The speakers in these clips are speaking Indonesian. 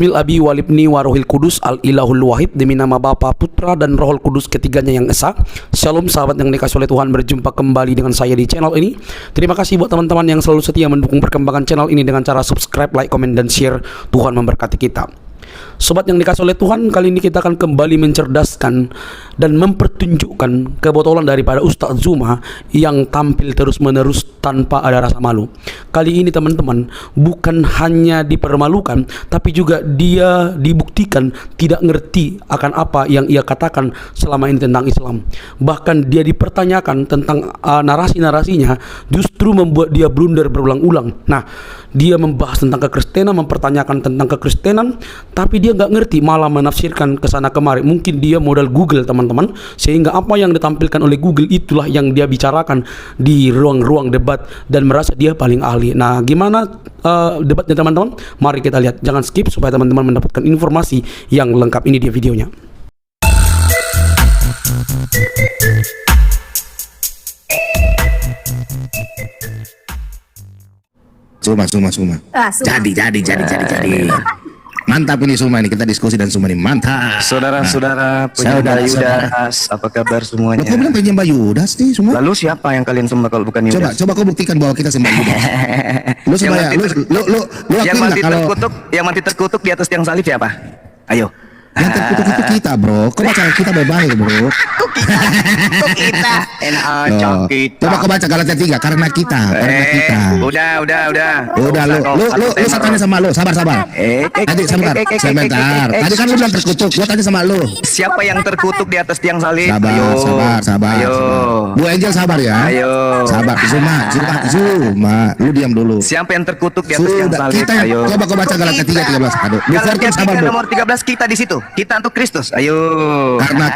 Bismil Abi Walibni Warohil Kudus Al Ilahul Wahid. Demi nama Bapa, Putra, dan Rohul Kudus, ketiganya yang esa. Shalom sahabat yang dikasih oleh Tuhan, berjumpa kembali dengan saya di channel ini. Terima kasih buat teman-teman yang selalu setia mendukung perkembangan channel ini dengan cara subscribe, like, komen, dan share. Tuhan memberkati kita. Sobat yang dikasih oleh Tuhan, kali ini kita akan kembali mencerdaskan dan mempertunjukkan kebotolan daripada Ustadz Zuma yang tampil terus-menerus tanpa ada rasa malu. Kali ini teman-teman, bukan hanya dipermalukan, tapi juga dia dibuktikan tidak ngerti akan apa yang ia katakan selama ini tentang Islam. Bahkan dia dipertanyakan tentang narasi-narasinya, justru membuat dia blunder berulang-ulang. Nah, dia membahas tentang kekristenan, mempertanyakan tentang kekristenan, tapi dia nggak ngerti, malah menafsirkan kesana kemari. Mungkin dia modal Google teman-teman, sehingga apa yang ditampilkan oleh Google itulah yang dia bicarakan di ruang-ruang debat dan merasa dia paling ahli. Nah, gimana debatnya teman-teman? Mari kita lihat, jangan skip supaya teman-teman mendapatkan informasi yang lengkap. Ini dia videonya. Suma. Jadi. Mantap ini Suma, ini kita diskusi dan Suma ini mantap. Saudara-saudara penyembah Yudas, apa kabar semuanya? Kau bilang penyembah Yudas nih Suma? Lalu siapa yang kalian sembah kalau bukan Yudas? Coba kau buktikan bahwa kita sembah Yudas. Lu sembah ya, yang mati terkutuk di atas tiang salib siapa? Ayo. Yang terkutuk itu kita, bro. Kau baca kita baik-baik, bro. Kok kita? Enak aja kita. Coba kau baca Galatia 3, karena kita. Udah. Udah lu tanya sama lu, sabar. Tadi sebentar. Tadi kan lu bilang terkutuk, gua tanya sama lu. Siapa yang terkutuk di atas tiang salib? Sabar. Ayo. Bu Angel sabar ya. Ayo. Sabar, Zuma. Lu diam dulu. Siapa yang terkutuk di atas tiang salib? Ayo. Coba kau baca Galatia 3, 13. Aduh. Galatia 3 nomor 13, kita di situ. Kita untuk Kristus. Ayo. Karena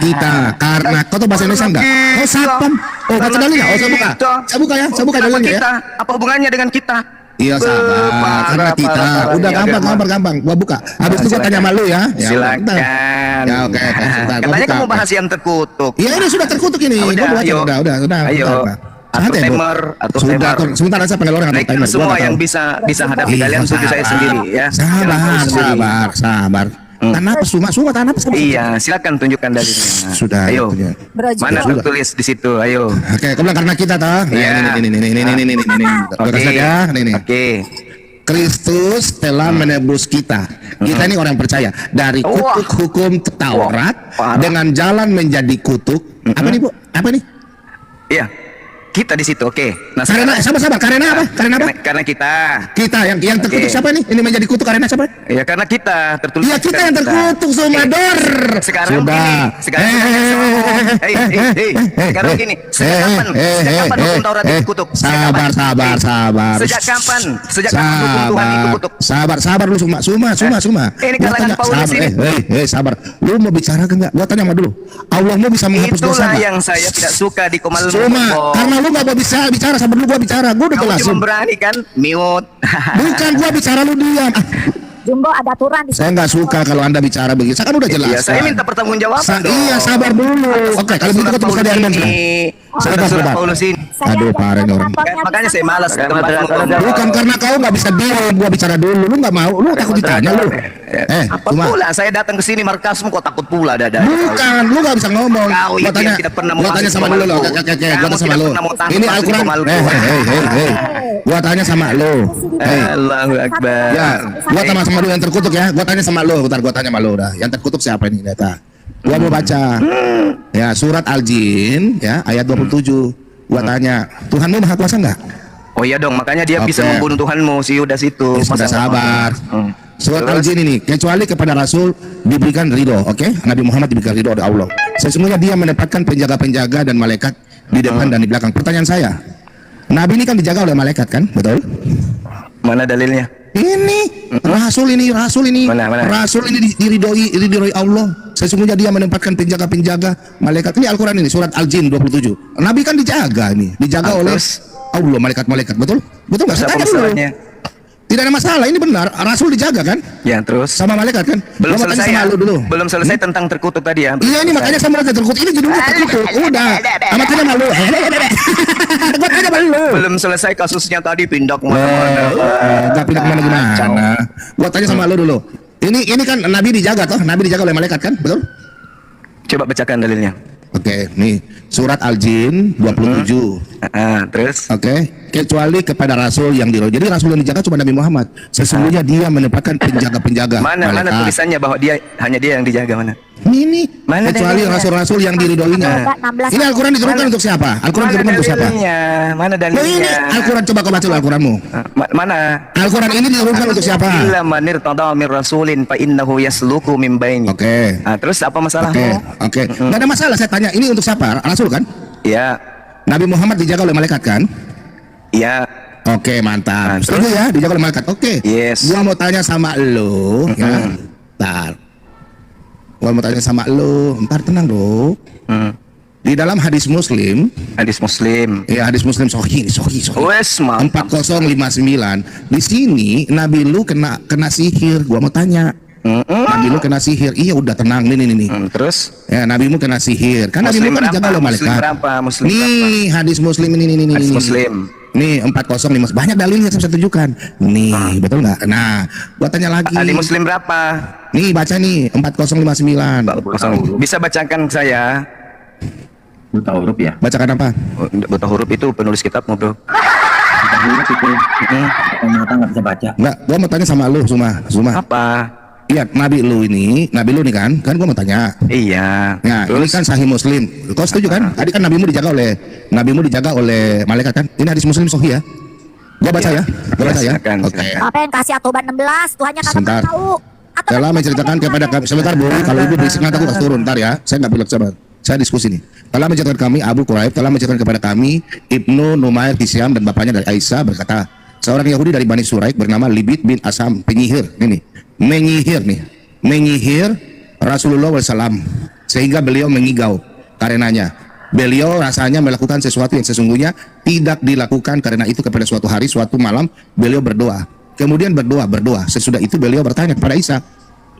kau tuh bahasa Indonesia enggak? Oh, satpam. Oh, baca dalilnya. Oh, saya buka ya. Dalilnya ya. Apa hubungannya dengan kita? Iya, sabar. Karena kita. Udah gampang. Gua buka. Habis itu gua tanya sama lu ya. Silakan. Ya, oke. Katanya kamu bahas yang terkutuk. Iya, ini sudah terkutuk ini. Udah. Ayo. Sebentar saya panggil orang atau timer. Semua yang bisa hadapi kalian sudah saya sendiri ya. Sabar. Tanah apa Suma tanah apa? Iya, silakan tunjukkan dalilnya. Sudah. Ayo. Mana tertulis di situ? Ayo. Oke, kau bilang karena kita toh. Ini. Oke. Kristus telah menebus kita. Kita ini orang percaya dari kutuk hukum Taurat dengan jalan menjadi kutuk. Apa nih, Bu? Apa nih? Iya. Kita di situ, oke. Nah, karena sabar. Karena apa? Karena kita yang terkutuk siapa nih? Ini menjadi kutuk karena siapa? Ya karena kita tertulis. Iya, kita yang terkutuk, Sumador. Sekarang gini. Sejak kapan hukum Taurat dikutuk? Sabar. Sejak kapan hukum Tuhan dikutuk? Sabar lu Suma. Ini kalangan Paulus ini. Sabar. Lu mau bicara enggak? Gua tanya sama dulu. Allah mau bisa menghapus dosa. Itulah yang saya tidak suka di Komal. Karena lu gak mau bisa bicara sebelum gua bicara. Gua udah jelasin. Kamu cuma berani kan mute. Bukan gua bicara, lu diam. Jumbo ada aturan di sini. Saya nggak suka kalau Anda bicara begitu. Saya kan udah jelas. Iya, saya minta pertanggungjawaban. Iya, sabar dulu. Oke, kalau begitu ketemu sekali Anda. Sabar. Paulus ini. Aduh, parah orang. Makanya saya malas. Bukan karena kau nggak bisa diam, gua bicara dulu. Lu nggak mau, lu takut ditanya lu. Apa pula saya datang ke sini markasmu kok takut pula dada. Bukan, lu nggak bisa ngomong. Gua tanya, gua tanya sama lu. Oke, gua tanya sama lu. Ini Al-Quran. Gua tanya sama lu. Allahu Akbar. Ya, gua tanya sama lu yang terkutuk ya. Gua tanya sama lu. Bentar, gua tanya sama lu dah. Yang terkutuk siapa ini, data? Gua mau baca. Ya, surat Al-Jin ya, ayat 27. Gua tanya, Tuhanmu Maha Kuasa enggak? Oh iya dong, makanya dia bisa membunuh Tuhanmu si Yudas itu. Sudah sabar. Surat Al-Jin ini, kecuali kepada Rasul diberikan ridho, oke? Nabi Muhammad diberikan ridho oleh Allah. Sesungguhnya dia menempatkan penjaga-penjaga dan malaikat di depan dan di belakang. Pertanyaan saya, Nabi ini kan dijaga oleh malaikat kan, betul? Mana dalilnya? Ini Rasul ini Mana? Rasul ini diridhoi Allah. Sesungguhnya dia menempatkan penjaga-penjaga malaikat. Ini Al-Quran ini surat Al-Jin 27. Nabi kan dijaga oleh Allah, malaikat-malaikat. Betul nggak? Saya tanya dulu. Tidak ada masalah, ini benar. Rasul dijaga kan? Ya, terus sama malaikat kan? Belum selesai ya? Dulu. Belum selesai tentang terkutuk tadi ya? Iya, ini makanya sama terkutuk. Ini judulnya terkutuk. Udah. Amat tanya malu. Gua tanya malu. Belum selesai kasusnya tadi pindah kemana-mana. Enggak pindah kemana-mana. Gua tanya sama lu dulu. Ini kan Nabi dijaga toh, Nabi dijaga oleh malaikat kan, betul? Coba bacakan dalilnya. Oke, nih surat Al-Jin 27. Terus? Oke, kecuali kepada rasul yang diroh. Jadi rasul yang dijaga cuma Nabi Muhammad. Sesungguhnya dia menempatkan penjaga-penjaga. Mana malaikat. tulisannya bahwa hanya dia yang dijaga mana? Ini Mana kecuali dalilnya? rasul-rasul yang diridhoinya. Ayat 16. Ini Al-Quran diturunkan untuk siapa? Al-Quran diturunkan untuk siapa? Mana Loh, ini dalilnya? Al-Quran, coba kau baca Al-Quranmu. Mana? Al-Quran ini diturunkan untuk siapa? Illa manir tada min rasulin fa innahu yasluku min baini. Oke. Terus apa masalahmu? Oke. Nggak ada masalah, saya tanya ini untuk siapa? Rasul kan? Ya, Nabi Muhammad dijaga oleh malaikat kan? ya. Oke, mantap. Terus? Setuju ya, dijaga oleh malaikat. Oke. Yes. Gua mau tanya sama lo, ya. Ntar. Gua mau tanya sama lo, ntar tenang dong. Di dalam hadis Muslim, Hadis Muslim. ya hadis Muslim Sahih. Wes, mantap. 4059. Di sini Nabi lu kena sihir. Gua mau tanya. Nabi lu kena sihir. Iya, udah tenang nih. Terus? Ya, nabimu kena sihir. Kan Muslim nabimu kan dijaga oleh malaikat. Muslim berapa? Muslim Nih, hadis Muslim ini. Hadis Muslim. Nih 405. Banyak dalilnya saya bisa tunjukkan. Nih, betul nggak? Nah, gua tanya lagi. Hadis Muslim berapa? Nih, baca nih 4059. Bisa bacakan saya? Buta huruf ya? Bacakan apa? Buta huruf itu penulis kitabmu, bro. Buta huruf itu mata nggak bisa baca. Enggak, gua mau tanya sama lu, Suma. Apa? Iya, nabi lu nih kan gua mau tanya. Iya. Nah, ini kan Sahih Muslim. Kau setuju kan? Tadi kan nabimu dijaga oleh malaikat kan? Ini hadis Muslim Sahih ya. Gua baca ya. Gua baca ya. Silakan, Oke. silakan. Apa yang kasih At-Taubah 16? Tuhannya kagak Sebentar. tahu. Atau Telah menceritakan kepada kami. Sebentar, Bu. Kalau Ibu berisik nanti aku kasih turun. Ntar ya. Saya nggak bilang sabar. Saya diskusi nih. Telah menceritakan kami Abu Quraib telah menceritakan kepada kami Ibnu Numair Hisyam dan bapaknya dari Aisyah berkata, seorang Yahudi dari Bani Suraik bernama Libid bin Asam penyihir. Ini menyihir Rasulullah SAW sehingga beliau mengigau karenanya. Beliau rasanya melakukan sesuatu yang sesungguhnya tidak dilakukan. Karena itu kepada suatu hari, suatu malam beliau berdoa. Kemudian berdoa. Sesudah itu beliau bertanya kepada Aisyah,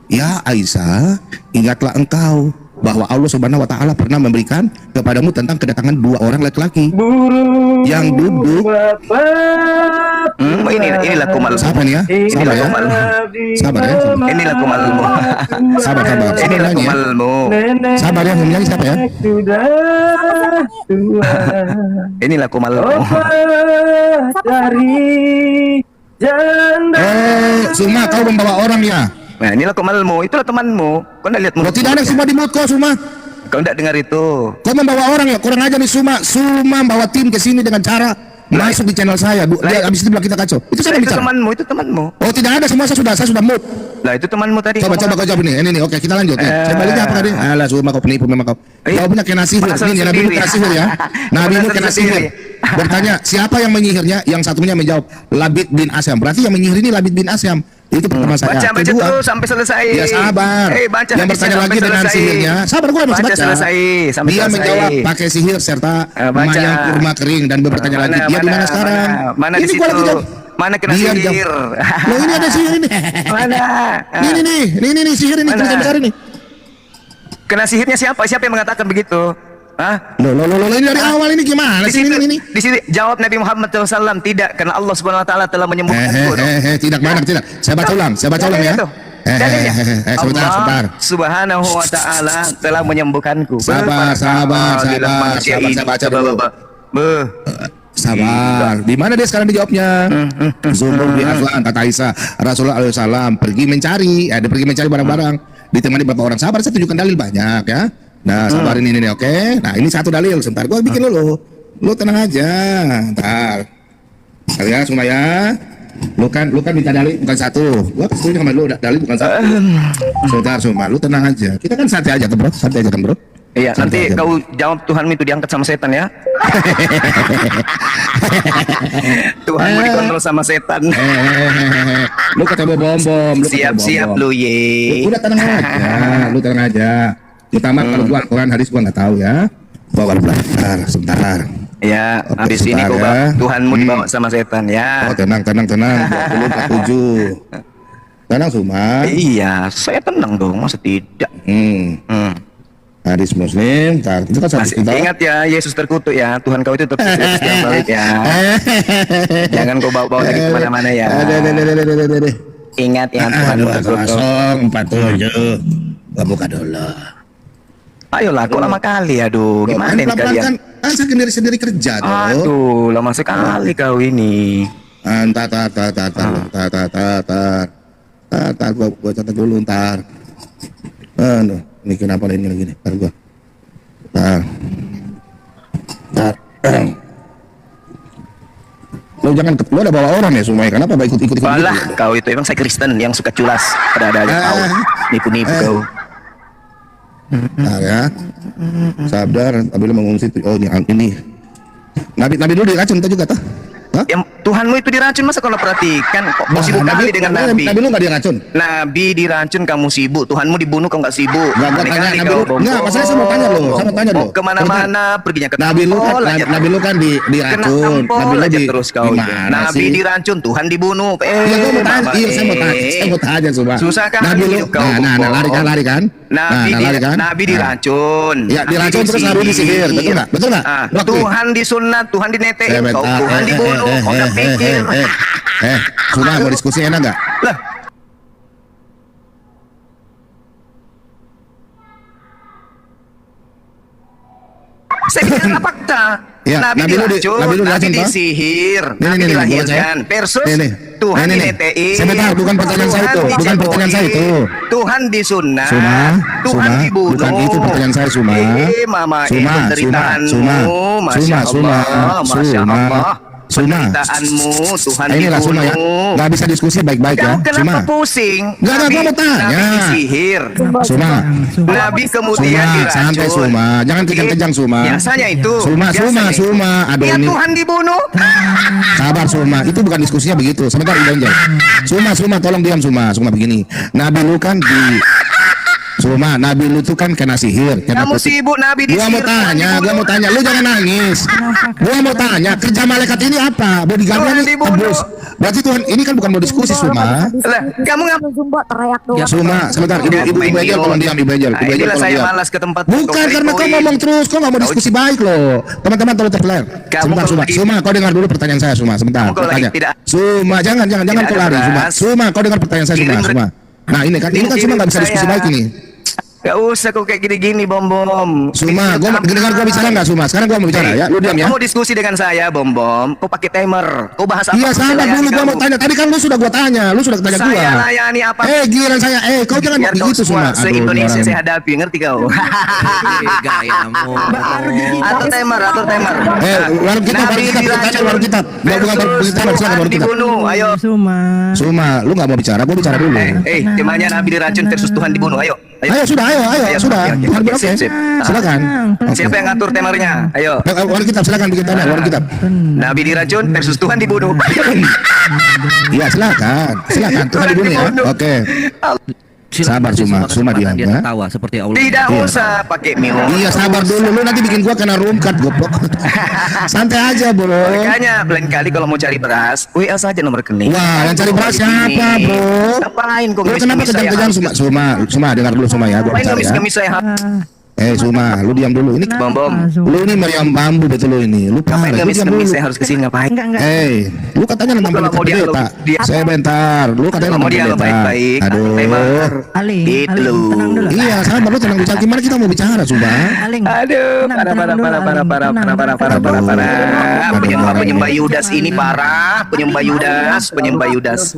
ya Aisyah, ingatlah engkau bahwa Allah Subhanahu wa taala pernah memberikan kepadamu tentang kedatangan dua orang laki-laki yang duduk. Inilah kumal. Siapa nih ya? Sabar ya. Sabar ya. Inilah kumalmu. Sabar. Inilah Nyanyi ya. kumalmu. Sabar ya, yang nyanyi siapa ya? Inilah kumalmu. Suma, kau membawa orang ya? Nah, inilah kumalmu. Itulah temanmu. Kau enggak lihat Kalau tidak ada Suma di mulut kau, Suma. Kau enggak dengar itu. Kau membawa orang ya? Kurang aja nih Suma. Suma bawa tim ke sini dengan cara masuk di channel saya. Habis itu bilang kita kacau. Itu saya Itu bicara. temanmu. Oh, tidak ada semua, saya sudah mute. Lah itu temanmu tadi. Coba kau jawab nih. Ini nih. Oke, kita lanjut. Saya baliknya apa tadi? Alah, Suma kau penipu memang kau. Kau punya kena sihir. Merasa Ini Nabi sendiri. kena sihir ya. Nabi kena sihir. Bertanya, siapa yang menyihirnya? Yang satunya menjawab, Labid bin Asyam. Berarti yang menyihir ini Labid bin Asyam. Itu pertama saya. Baca Kedua, terus sampai selesai. ya sabar. Baca Yang hadisnya bertanya sampai lagi dengan selesai. sihirnya. Sabar, gua masih baca. Selesai. Sampai Dia selesai. menjawab pakai sihir serta Baca. mayang kurma kering dan bertanya lagi. Dia di mana sekarang? Mana di Ini situ? gua lagi jawab. Mana kena Dia sihir? jawab. Loh, ini ada sihir ini. Mana? Ini sihir ini Mana? tulisan besar ini. Kena sihirnya siapa? Siapa yang mengatakan begitu? Hah? Loh, ini dari awal ini gimana Di sih situ, ini? di sini jawab Nabi Muhammad SAW tidak, karena Allah Subhanahu Wa Taala telah menyembuhkanku. Tidak banyak, tidak. Saya baca ulang ya. Dalilnya. Sebentar. Allah Subhanahu Wa Taala telah menyembuhkanku. Sabar. Saya baca dulu. Sabar. Di mana dia sekarang dijawabnya? Zuhur bin Aflan, kata Aisyah, Rasulullah SAW pergi mencari, dia pergi mencari barang-barang, ditemani beberapa orang. Sabar, saya tunjukkan dalil banyak ya. Nah, sabar ini oke. Nah, ini satu dalil. Sebentar, gua bikin dulu. Lu tenang aja. Ntar. Ya, semua ya. Lu kan minta dalil bukan satu. Gua kasih sama lu dalil bukan satu. Sebentar, semua. Lu tenang aja. Kita kan santai aja kan, Bro? Santai aja kan, Bro? Iya, Santai nanti aja. kau jawab Tuhanmu itu diangkat sama setan ya. Tuhanmu dikontrol sama setan. Lu kata bom. Siap-siap lu ye. Udah tenang aja. Lu tenang aja. Pertama kalau gua Al-Quran hadis gua nggak tahu ya. Bawa belajar sebentar. Ya, Oke, habis ini sebentar kau ya. Tuhanmu dibawa sama setan ya. Oh, tenang. 27. Tenang Suma. Iya, saya tenang dong, masa tidak? Hadis Muslim. Itu kan satu kita. Ingat ya, Yesus terkutuk ya, Tuhan kau itu terkutuk yang balik ya. Jangan kau bawa-bawa lagi kemana-mana ya. Ada. Ingat ya Tuhan. 2-0-4-7. Buka dulu. Ayolah, kok lama kali, aduh. Gimana nih Pelan-pelan kalian? kan saya sendiri kerja tuh. Aduh, lama sekali kau ini. Ntar, gua catat dulu ntar. Aduh, ini kenapa ini lagi nih? Ntar gua. Ntar. Lo jangan, lo ada bawa orang ya semuanya. Kenapa ikut-ikut? Balah, kau itu emang saya Kristen yang suka culas. Ada aja kau. Nipu-nipu kau. Nah ya, sabar. Abis mengungsi. Oh ini. Nabi dulu diracun tuh juga tuh. Hah? Yang Tuhanmu itu diracun, masa kalau perhatikan kok kau sibuk kali dengan Nabi. Nabi lu nggak diracun? Nabi diracun, kamu sibuk. Tuhanmu dibunuh, kau nggak sibuk. Nggak, gua tanya Nabi lu. Nggak, masalahnya saya mau tanya lo. Saya mau tanya lo. Kemana-mana perginya ke Nabi lu kan, tampol aja. Nabi lu kan diracun. Kena tampol Nabi lu aja terus kau. Nabi sih? diracun, Tuhan dibunuh. Iya, gua mau tanya. Iya, saya mau tanya coba. Susah kan Nabi lu, hidup kau, nah, Bobo. lari kan? Nabi diracun. Ya, diracun terus Nabi disihir. Betul nggak? Betul nggak? Ah, Waktu. Tuhan disunat, Tuhan dinetein, kau Sebentar. Tuhan dibunuh. Kau udah pikir. Sudah mau diskusi enak nggak? Lah, saya bicara fakta. Ya, Nabi Nabi lu diracun, Nabi lu Nabi diracun, Pak. disihir, Nih, Nabi nih, dilahirkan. Versus Tuhan Nih. dinetein. Sebentar, bukan pertanyaan saya itu. Bukan pertanyaan saya itu. Tuhan disunat. Suma, Tuhan dibunuh. bukan itu pertanyaan saya, Suma. Mama, Suma, penderitaanmu. Suma, Masya Allah, Masya Suma. Allah. Suma. Penderitaanmu, Tuhan Inilah Suma ya. dibunuh. Nggak bisa diskusi baik-baik ya. Kau kenapa Suma. pusing? Nggak, gua mau tanya. Nabi disihir. Suma. Nabi kemudian Suma, diracun. santai Suma. Jangan kejang-kejang Suma. Biasanya itu. Suma. Aduh Ya ini. Tuhan dibunuh. Sabar Suma, itu bukan diskusinya begitu. Sebentar Injil. Suma, tolong diam Suma begini. Nabi lu kan Nabi lu tuh kan kena sihir. Kamu sibuk Nabi Gua disihir. mau tanya, lu jangan nangis. Gua mau tanya, kerja malaikat ini apa? Bodyguardnya Tuhan nih dibunuh. tebus. Berarti Tuhan, ini kan bukan mau diskusi Suma. Lah, kamu ngapa? Zumba teriak doang. Suma, sebentar, ibu Angel tolong diam, ibu Angel. Nah, Ibu Angel inilah tolong saya diam. malas ke tempat. Bukan karena kau ngomong terus, kau nggak mau diskusi baik loh. Teman-teman tolong terpelan. Kamu Sebentar kalau Suma, kau dengar dulu pertanyaan saya Suma. Sebentar, Kamu kalau tanya. lagi tidak- Suma, jangan tidak kau lari Suma. keras. Suma, kau dengar pertanyaan saya Kirim Suma. Nah ini kan Suma nggak bisa diskusi baik ini. Gak usah kok kayak gini-gini, Bom. Suma, gua dengar gua bicara nggak Suma? Sekarang gua mau bicara ya, lu diam ya. Kamu diskusi dengan saya, Bom. Kau pakai timer. Kau bahas apa? Iya sabar dulu, gua mau tanya. Tadi kan lu sudah gua tanya, lu sudah tanya gua. Saya layani apa? Giliran saya. Kau jangan Biar kau begitu Suma. semua se-Indonesia orang. saya hadapi, ngerti kau? Gayamu. Atur timer. Warung kita, tanya warung kita. Nggak bukan kita, silakan warung kita. Dibunuh, ayo. Suma, lu nggak mau bicara, gua bicara dulu. Temanya Nabi diracun versus Tuhan dibunuh, ayo. Ayo sudah. Oke. Oke. Silakan. Siapa yang ngatur temernya? Ayo. Warung kita, silakan bikin tanya warung kita. Nabi diracun versus Tuhan dibunuh. Iya silakan. Tuhan dibunuh ya. Oke. Sabar Suma diam Dia ya. tertawa seperti Allah. Tidak Iya. usah pakai mute. Iya sabar dulu, lu nanti bikin gua kena room cut goblok. Santai aja bro. Makanya lain kali kalau mau cari beras, WA saja nomor rekening. Wah, yang cari beras siapa bro? Ngapain kok Lu kenapa kejang-kejang Suma dengar dulu Suma ya, gua Ngapain bicara ya. ngemis saya? Suma, lu diam dulu. Ini Bom. lu ini meriam bambu betul lu ini. Lu Ngapain parah, lu diam dulu. ngemis saya harus kesini ngapain? Lu katanya nentang Kalau mau pendeta. dialog, Saya bentar. Lu katanya Kalau mau nentang dialog pendeta. baik-baik, Aduh. timer. Itu lu. Iya, sabar lu tenang bicara. Gimana kita mau bicara, Suma? Aduh, parah. Penyembah Yudas ini parah. Penyembah Yudas.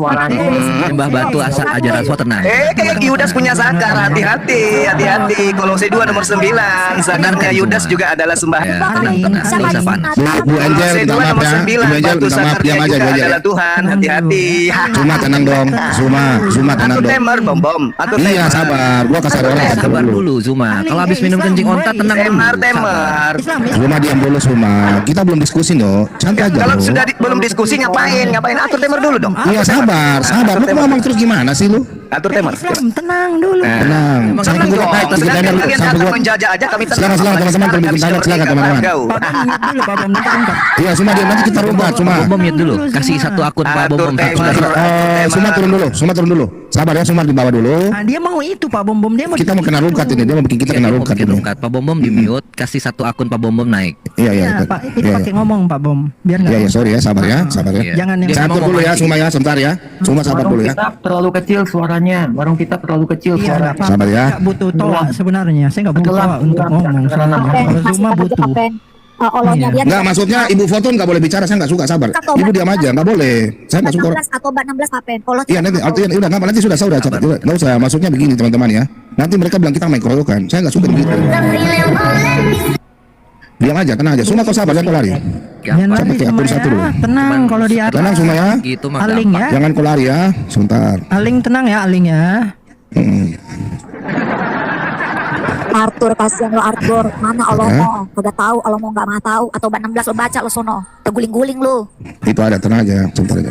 Mbah batu asal ajaran semua tenang. Kayak Yudas punya zakar. Hati-hati. Kolose 2 nomor 9. Zakarnya Yudas juga adalah sembah. Ya, tenang. Nggak usah panas. Bu Angel, minta maaf ya. Bu Angel, minta maaf. Diam aja, Bu Angel. adalah Tuhan. Hati-hati. Suma tenang dong. Suma tenang Atur dong. timer, Bom. Atur Iya, timer. sabar. Gua kasih orang Sabar dulu Zuma. Kalau habis minum kencing onta tenang dulu. Timer. Suma diam dulu Suma. Kita belum diskusi no. Santai aja. Kalau bro. sudah belum diskusi ngapain? Atur timer dulu dong. Iya sabar. Lu kok ngomong terus gimana sih lu? Atur timer. Tenang dulu. Tenang. Sampai Tenang gua dong. bikin Sedangkan tanya dulu. kalian Sampai datang gua. menjajah aja kami tenang. Silakan teman-teman kalau bikin tanya silakan teman-teman. Iya Suma diam nanti kita rubah Suma. Bom mute dulu. Kasih satu akun Pak Atur Bom. timer. Suma turun dulu. Sabar ya, Sumar di bawah dulu. Ah, dia mau itu Pak Bom Bom, dia mau Kita mau kena rungkat ini, dia mau bikin kita kena rungkat ini. Rungkat. Pak Bom Bom di mute, kasih satu akun Pak Bom Bom naik. Iya, iya. Iya, Pak, itu Iya, pakai iya. ngomong Pak Bom, biar nggak. Iya, iya, sorry ya, sabar ya, sabar ya. Iya. Jangan yang Dia Satu memang mau dulu ya, mancing. Suma ya, sebentar ya. Suma sabar Warung dulu ya. kita terlalu kecil suaranya. Warung kita terlalu kecil Iya, suaranya. nggak apa-apa. Sabar ya. Nggak butuh toa sebenarnya. Saya nggak butuh Gelap, toa untuk gelap. ngomong. Gelap. Kalau Zuma butuh. Olonya Iya. dia Enggak, maksudnya Ibu Foton nggak boleh bicara, saya nggak suka, sabar. Ibu diam aja, nggak boleh. Saya nggak suka. 16 atau 16 Papen. Olo Iya nanti, artinya udah nggak apa, nanti sudah saya udah catat. Nggak usah, maksudnya begini teman-teman ya. Nanti mereka bilang kita main keroyokan, saya nggak suka begitu. Diam aja, tenang aja. Suma kau sabar, jangan kau lari. Jangan Coba lari pakai Suma akun ya. satu dulu. Tenang kalau di atas. Tenang Suma ya. Gitu mah Aling gampang. ya. Jangan kau lari ya, sebentar. Aling tenang ya, Aling ya. Arthur, kasihan lo Arthur. Mana Olomo? Kagak tahu, Olomo nggak mah tahu atau 16 lo baca lo sono. Terguling-guling lo. Itu ada, tenang aja, sebentar aja.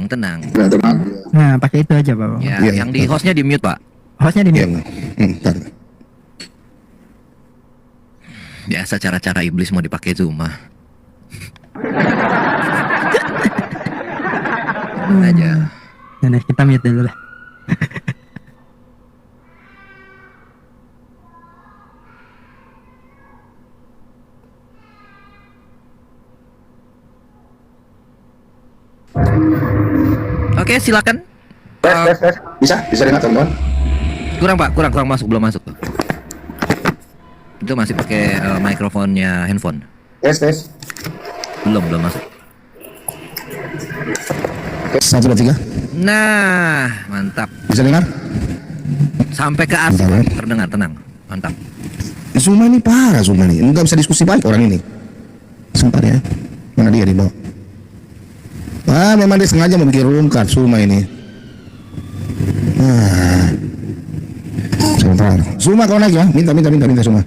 Tenang. Nah, pakai itu aja Pak Bom. Ya, Iya, yang di hostnya di mute Pak. Hostnya di Iya, mute. bentar. Biasa cara-cara iblis mau dipakai Zuma. Aja. Nah, kita mute dulu lah. Oke, silakan. Bisa dengar teman-teman? Kurang Pak, kurang masuk, belum masuk. Itu masih pakai mikrofonnya handphone. Tes. Belum masuk. 1, 2, 3. Nah, mantap. Bisa dengar? Sampai ke atas Bentar, ya. terdengar, tenang. Mantap. Suma ini parah, Suma ini. Enggak bisa diskusi baik orang ini. Sebentar ya. Mana dia di bawah? Ah, memang dia sengaja mau bikin rungkat Suma ini. Sebentar. Suma kau naik ya. Minta Suma.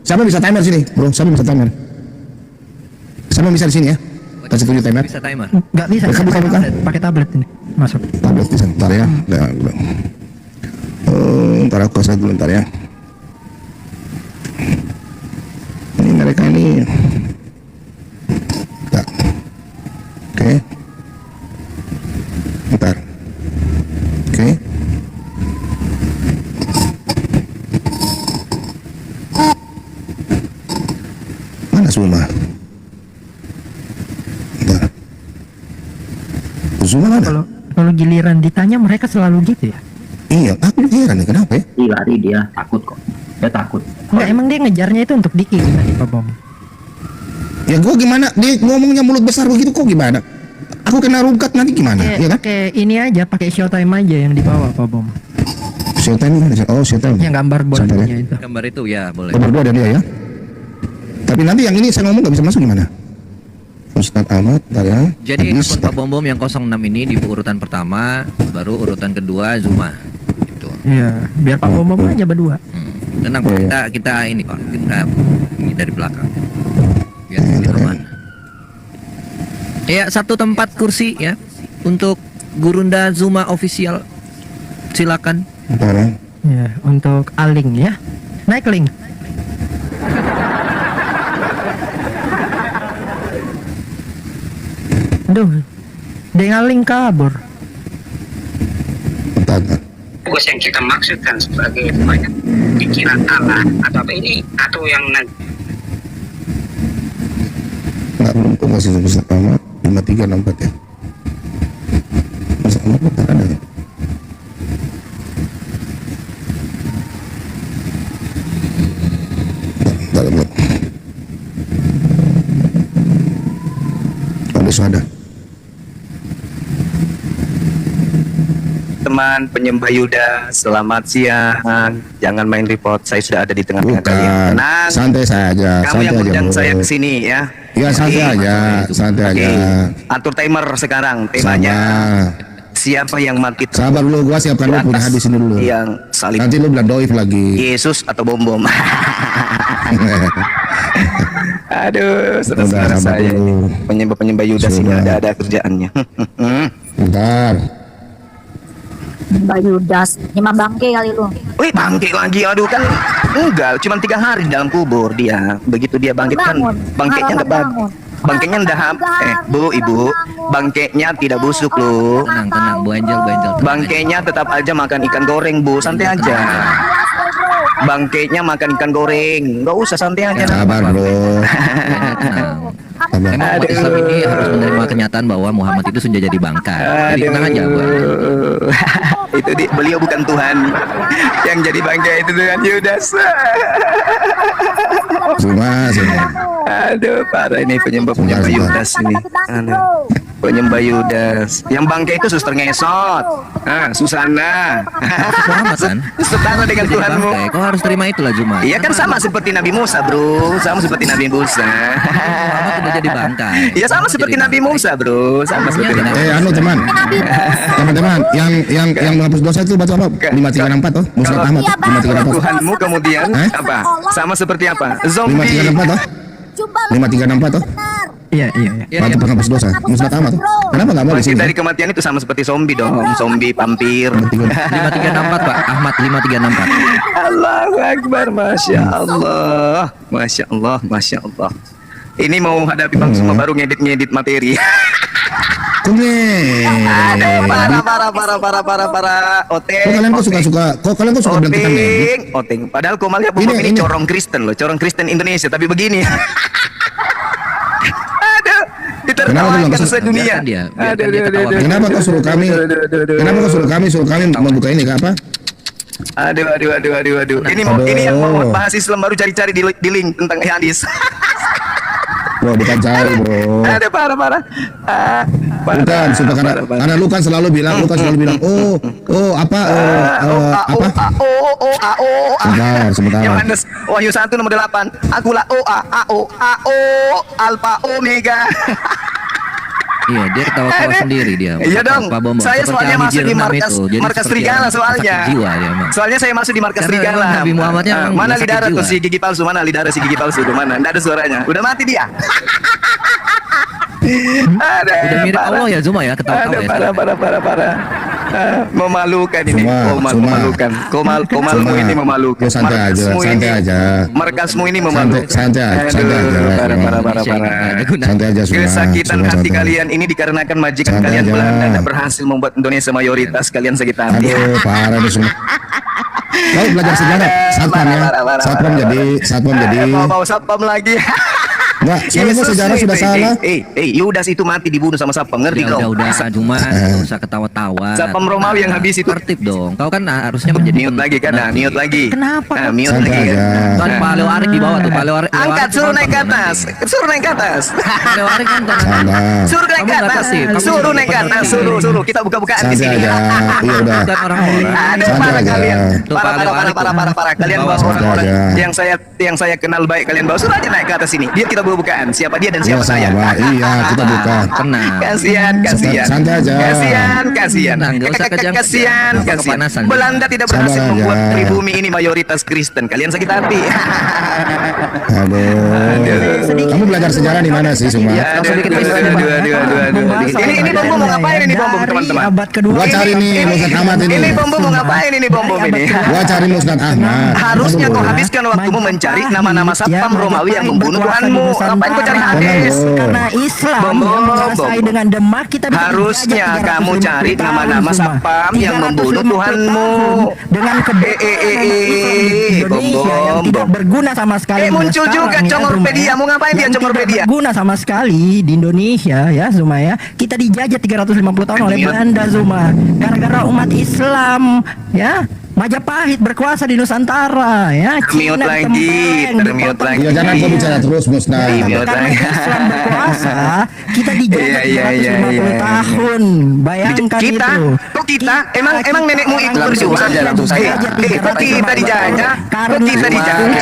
Siapa bisa timer sini, bro? Siapa bisa timer? Siapa bisa di sini ya? Kasih tunjuk timer. Bisa timer. Nggak bisa. Buka. Pakai tablet ini. Masuk. Tablet bisa, bentar ya. Ntar aku kasih dulu ntar ya. Ini mereka ini. Bentar. Oke. Bentar. Oke. Mana Suma? Bentar. Suma mana? Kalau giliran ditanya mereka selalu gitu ya. Iya, aku heran nih kenapa ya? Lari dia takut kok. Dia takut. Enggak, emang dia ngejarnya itu untuk Diki tadi Pak Bom. Ya gua gimana? Dia ngomongnya mulut besar begitu kok gimana? Aku kena rungkat nanti gimana? Pakai Iya kan? pakai ini aja, pakai showtime aja yang di bawah Pak Bom. Showtime mana? Oh, Showtime. Yang gambar Sebentar bolanya ya. itu. Gambar itu ya, boleh. Oh, berdua dan dia ya. Tapi nanti yang ini saya ngomong nggak bisa masuk gimana? Ustaz Ahmad, bentar ya. Jadi Habis. akun Pak Bom Bom yang 06 ini di urutan pertama, baru urutan kedua Zuma. Gitu. Iya, biar Pak Bom Bom aja berdua. Tenang, Oh, kita ini Pak, kita ini dari belakang. Biar Iya, lebih bentar ya. aman. Ya, satu tempat kursi ya untuk Gurunda Zuma official. Silakan. Bentar ya. Ya, untuk Aling ya. Naik Ling. Aduh, dengan Aling kabur. Bentar. Tugas yang kita maksudkan sebagai banyak pikiran Allah atau apa ini atau yang Nggak belum kok masih Ustaz Ahmad 5364 ya. Ustaz Ahmad bentar ada ya. Bentar, bentar. Habis ada. Teman penyembah Yuda, selamat siang. Jangan main report, saya sudah ada di tengah-tengah kalian. Bukan. Tenang. Santai saja, Kamu santai yang aja. undang Bro. saya ke sini ya. Ya santai Oke. aja, santai Oke. aja. Atur timer sekarang temanya. Sabar. Siapa yang mati Sabar dulu, gua siapkan dulu punya hadis ini dulu. yang salib Nanti lu bilang doif lagi. Yesus atau bom bom. Aduh, Udah, saudara sabar saya dulu. penyembah Yudas ini Sudah. ada kerjaannya. Bentar. Mbak Yudas, 5 bangke kali lu. Wih, bangkit lagi. Aduh, kan enggak, cuma 3 hari di dalam kubur dia. Begitu dia bangkit kan Bangun. bangkitnya Harapan nggak bangun. bangkainya udah Bu, Ibu, bangkainya tidak busuk loh. Tenang, Bu Angel, tenang. Bangkainya tetap aja makan ikan goreng, Bu. Santai aja. Bangkainya makan ikan goreng. Nggak usah, santai aja. Sabar bro. Emang umat Islam ini harus menerima kenyataan bahwa Muhammad itu sudah jadi bangkai. Jadi tenang aja, Bu. Itu beliau bukan Tuhan. Yang jadi bangkai itu Tuhan Yudas. Semua. Aduh, parah ini penyembah Yudas ini. Aduh. Penyembah Yudas. Yang bangkai itu suster ngesot. Susana. Muhammad kan? Setara dengan Jadi Tuhanmu. bangkai. Kau harus terima itulah Jumat. Iya kan sama seperti Nabi Musa, bro. Sama seperti Nabi Musa. Muhammad sudah jadi bangkai. Iya sama seperti Nabi Musa, bro. Sama seperti Nabi. Anu teman, teman-teman, yang menghapus dosa itu baca apa? 534 toh, Musnad Ahmad 534. Tuhanmu kemudian apa? Sama seperti apa? Zombie. 534 toh, 534 toh. Iya. Baca penghapus dosa, Musnad Ahmad toh. Kenapa nggak mau di Bangkit sini? dari kematian itu sama seperti zombie dong. Zombie, vampir. 5364 Pak Ahmad 5364. Allahu Akbar, Masya Allah. Masya Allah, Masya Allah. Ini mau hadapi Bang Suma baru ngedit materi. Aduh, parah. Oteng. Kok kalian suka bilang kita ngedit? Oteng. Padahal Komalia ini corong Kristen loh, corong Kristen Indonesia, tapi begini. Aduh, ditertawakan sedunia. Biarkan dia ketawa. Kenapa kau suruh kami? Kenapa kau suruh kami membuka ini ke apa? Aduh. Ini yang mau bahas Islam baru cari-cari di link tentang hadis. Bro, bukan cari bro. Ada parah. Bukan, sumpah karena lu kan selalu bilang, apa? Sebentar. Yohanes Wahyu 1 nomor 8. Akulah Alpha Omega. Iya, dia ketawa-tawa sendiri dia. Iya dong. Pak Bombong. Saya Seperti soalnya Ali masuk di Jirnam markas itu. Jadi seperti serigala soalnya. sakit jiwa dia emang. Soalnya saya masuk di markas Karena serigala. emang Nabi Muhammadnya emang Mana sakit lidara tuh jiwa. si gigi palsu? Mana lidara si gigi palsu? Tuh mana? Nggak ada suaranya. Udah mati dia. Udah mirip Allah ya Zuma ya, ketawa-tawa ya. Parah. Memalukan ini. Cuma. Memalukan. Komalmu Cuma. ini memalukan. Ya, santai aja. Markasmu ini memalukan. Santai aja. Parah. Santai aja semua. Kesakitan Semua hati santai. kalian ini dikarenakan majikan Santai kalian aja. Belanda tidak berhasil membuat Indonesia mayoritas. Kalian sakit hati. Aduh, parah nih semua. Kau belajar sejarah, satpam ya. Satpam jadi. Mau satpam lagi. Enggak, soalnya kok sejarah sudah salah. Yudas itu mati dibunuh sama satpam, ngerti kau? Udah Zuma, nggak usah ketawa-tawa. Satpam Romawi yang habis itu. Tertib dong. Kau kan harusnya menjadi Mute lagi kan? Mute lagi. Kenapa? Mute Santai lagi. aja. Kan Pak Leo Arik di bawah tuh, Pak Leo Arik. Angkat, suruh naik ke atas. Suruh naik ke atas. Pak Leo Arik kan Sabar. Suruh naik ke Kamu nggak atas. tertib. Kamu Suruh jadi naik ke atas. Suruh. Kita buka-bukaan di Santai sini. aja. Iya udah. bukan orang-orang. Aduh, Santai parah aja. kalian. Tuh, Pak Leo Arik. Parah. Kalian bawa Santai orang-orang aja. yang saya kenal baik, kalian bawa. Suruh aja naik ke atas sini. Biar kita buka-bukaan siapa dia dan Iya siapa saya. sabar. Iya, kita buka. Tenang. Kasihan. Santai aja. Kasihan. Tenang, nggak usah kejam. Kasihan. Kepanasan. Belanda tidak Sabar berhasil aja. membuat pribumi ini mayoritas Kristen. Kalian sakit hati. Aduh. Kamu belajar sejarah di mana sih semua? Ya, Langsung dikit aduh. Ini Bombo mau ngapain ini Bombo teman-teman? Abad kedua. Gua cari nih Musnad Ahmad ini. Ini Bombo mau ngapain ini Bombo ini? Gua cari Musnad Ahmad. Harusnya kau Aduh. habiskan waktumu mencari nama-nama satpam Romawi yang membunuh Tuhanmu. Ngapain kau cari hadis? Karena Islam Bom, yang menguasai bom. dengan Demak kita bisa Harusnya dijajah kamu 350 cari tahun nama-nama semua. satpam yang 350 membunuh Tuhanmu. tahun dengan kebenaran Indonesia yang tidak berguna sama sekali. Muncul juga Congorpedia. Mau ngapain dia Congorpedia? Berguna sama sekali di Indonesia ya Zuma ya. Kita dijajah 350 tahun oleh Belanda Zuma. Gara-gara umat Islam ya. Majapahit berkuasa di Nusantara ya. Termute lagi. Iya, jangan kau bicara terus Musnad. Iya. Karena Islam berkuasa, kita dijajah Iya. 350 tahun. Bayangkan Kita? itu. Kok kita? Emang nenekmu ikut berjuang? Kok kita dijajah? Kok kita dijajah?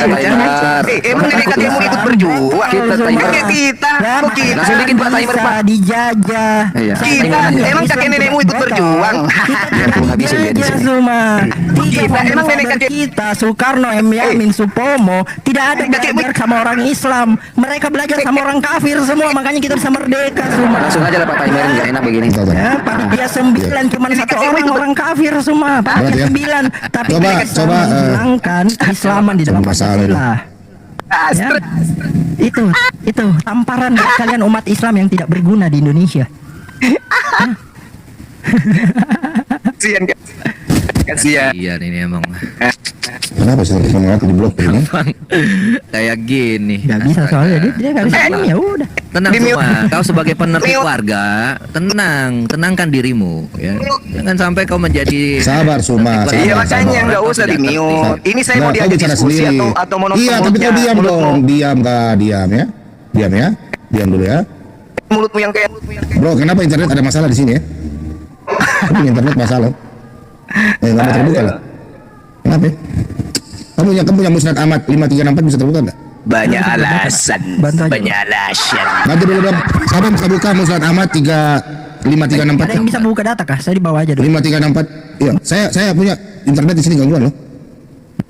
Emang nenek kakekmu ikut berjuang? Kita? Kok kita? Langsung bikin Pak timer, Pak. Dijajah. Kita? Emang kakek nenekmu ikut berjuang? Kita dijajah semua. Emang nenek kakek kita Soekarno, M. Yamin, Supomo tidak ada belajar sama orang Islam. Mereka belajar sama orang kafir semua. Makanya kita bisa merdeka semua. Langsung aja lah Pak timer, nggak enak begini. Ya, panitia 9 cuma satu orang kafir semua. Panitia 9 tapi Coba, mereka coba, menghilangkan keislaman di dalam masalah ini. Pancasila. Ya. Itu tamparan buat kalian umat Islam yang tidak berguna di Indonesia. Kasihan kan? Kasihan. Iya ini emang Kenapa sih semangat di blok ini? kayak gini. Gak bisa soalnya dia garis ini ya udah. Tenang Di mute. semua, kau sebagai penertib Mute. warga, tenangkan dirimu ya. Jangan sampai kau menjadi Sabar Suma. Iya, Iya sabar, makanya sabar. nggak usah di mute. Ini saya Nah, mau kau diajak bicara diskusi sendiri. atau monolog. Iya, tapi kau diam dong. Diam kak, diam ya. Diam ya. Diam dulu ya. Mulutmu yang kayak Bro, kenapa internet ada masalah di sini ya? Kamu punya internet masalah. Nggak mau terbuka lah. Kenapa? Ya? Kamu punya Musnad Ahmad 5364 bisa terbuka nggak? banyak alasan. Bantu aja. Banyak alasan. Nanti dulu dong. Siapa yang bisa buka Musnad Ahmad 5364? Ada yang bisa buka data kah? Saya di bawah aja dulu. 5364. Iya, saya punya internet di sini gangguan loh.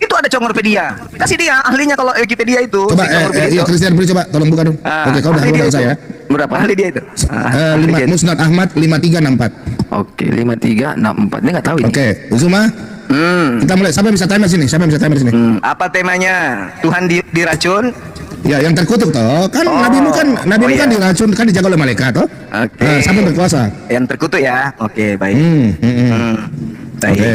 Itu ada Congorpedia. Kasih dia ahlinya kalau Wikipedia itu. Coba si Congorpedia iya itu. Christian beri coba tolong buka dong. Ah, Oke, kau udah ahli dia buka itu. saya. Berapa ahli dia itu? Musnad Ahmad 5364. Oke, 5364. Dia nggak tahu ini. Oke, Zuma. Kita mulai. Siapa yang bisa timer sini? Siapa yang bisa timer sini? Apa temanya? Tuhan diracun? Ya, yang terkutuk toh. Kan nabimu kan iya. diracun, kan dijaga oleh malaikat toh. Oke. Nah, siapa yang berkuasa? Yang terkutuk ya. Oke, baik. Baik. Oke.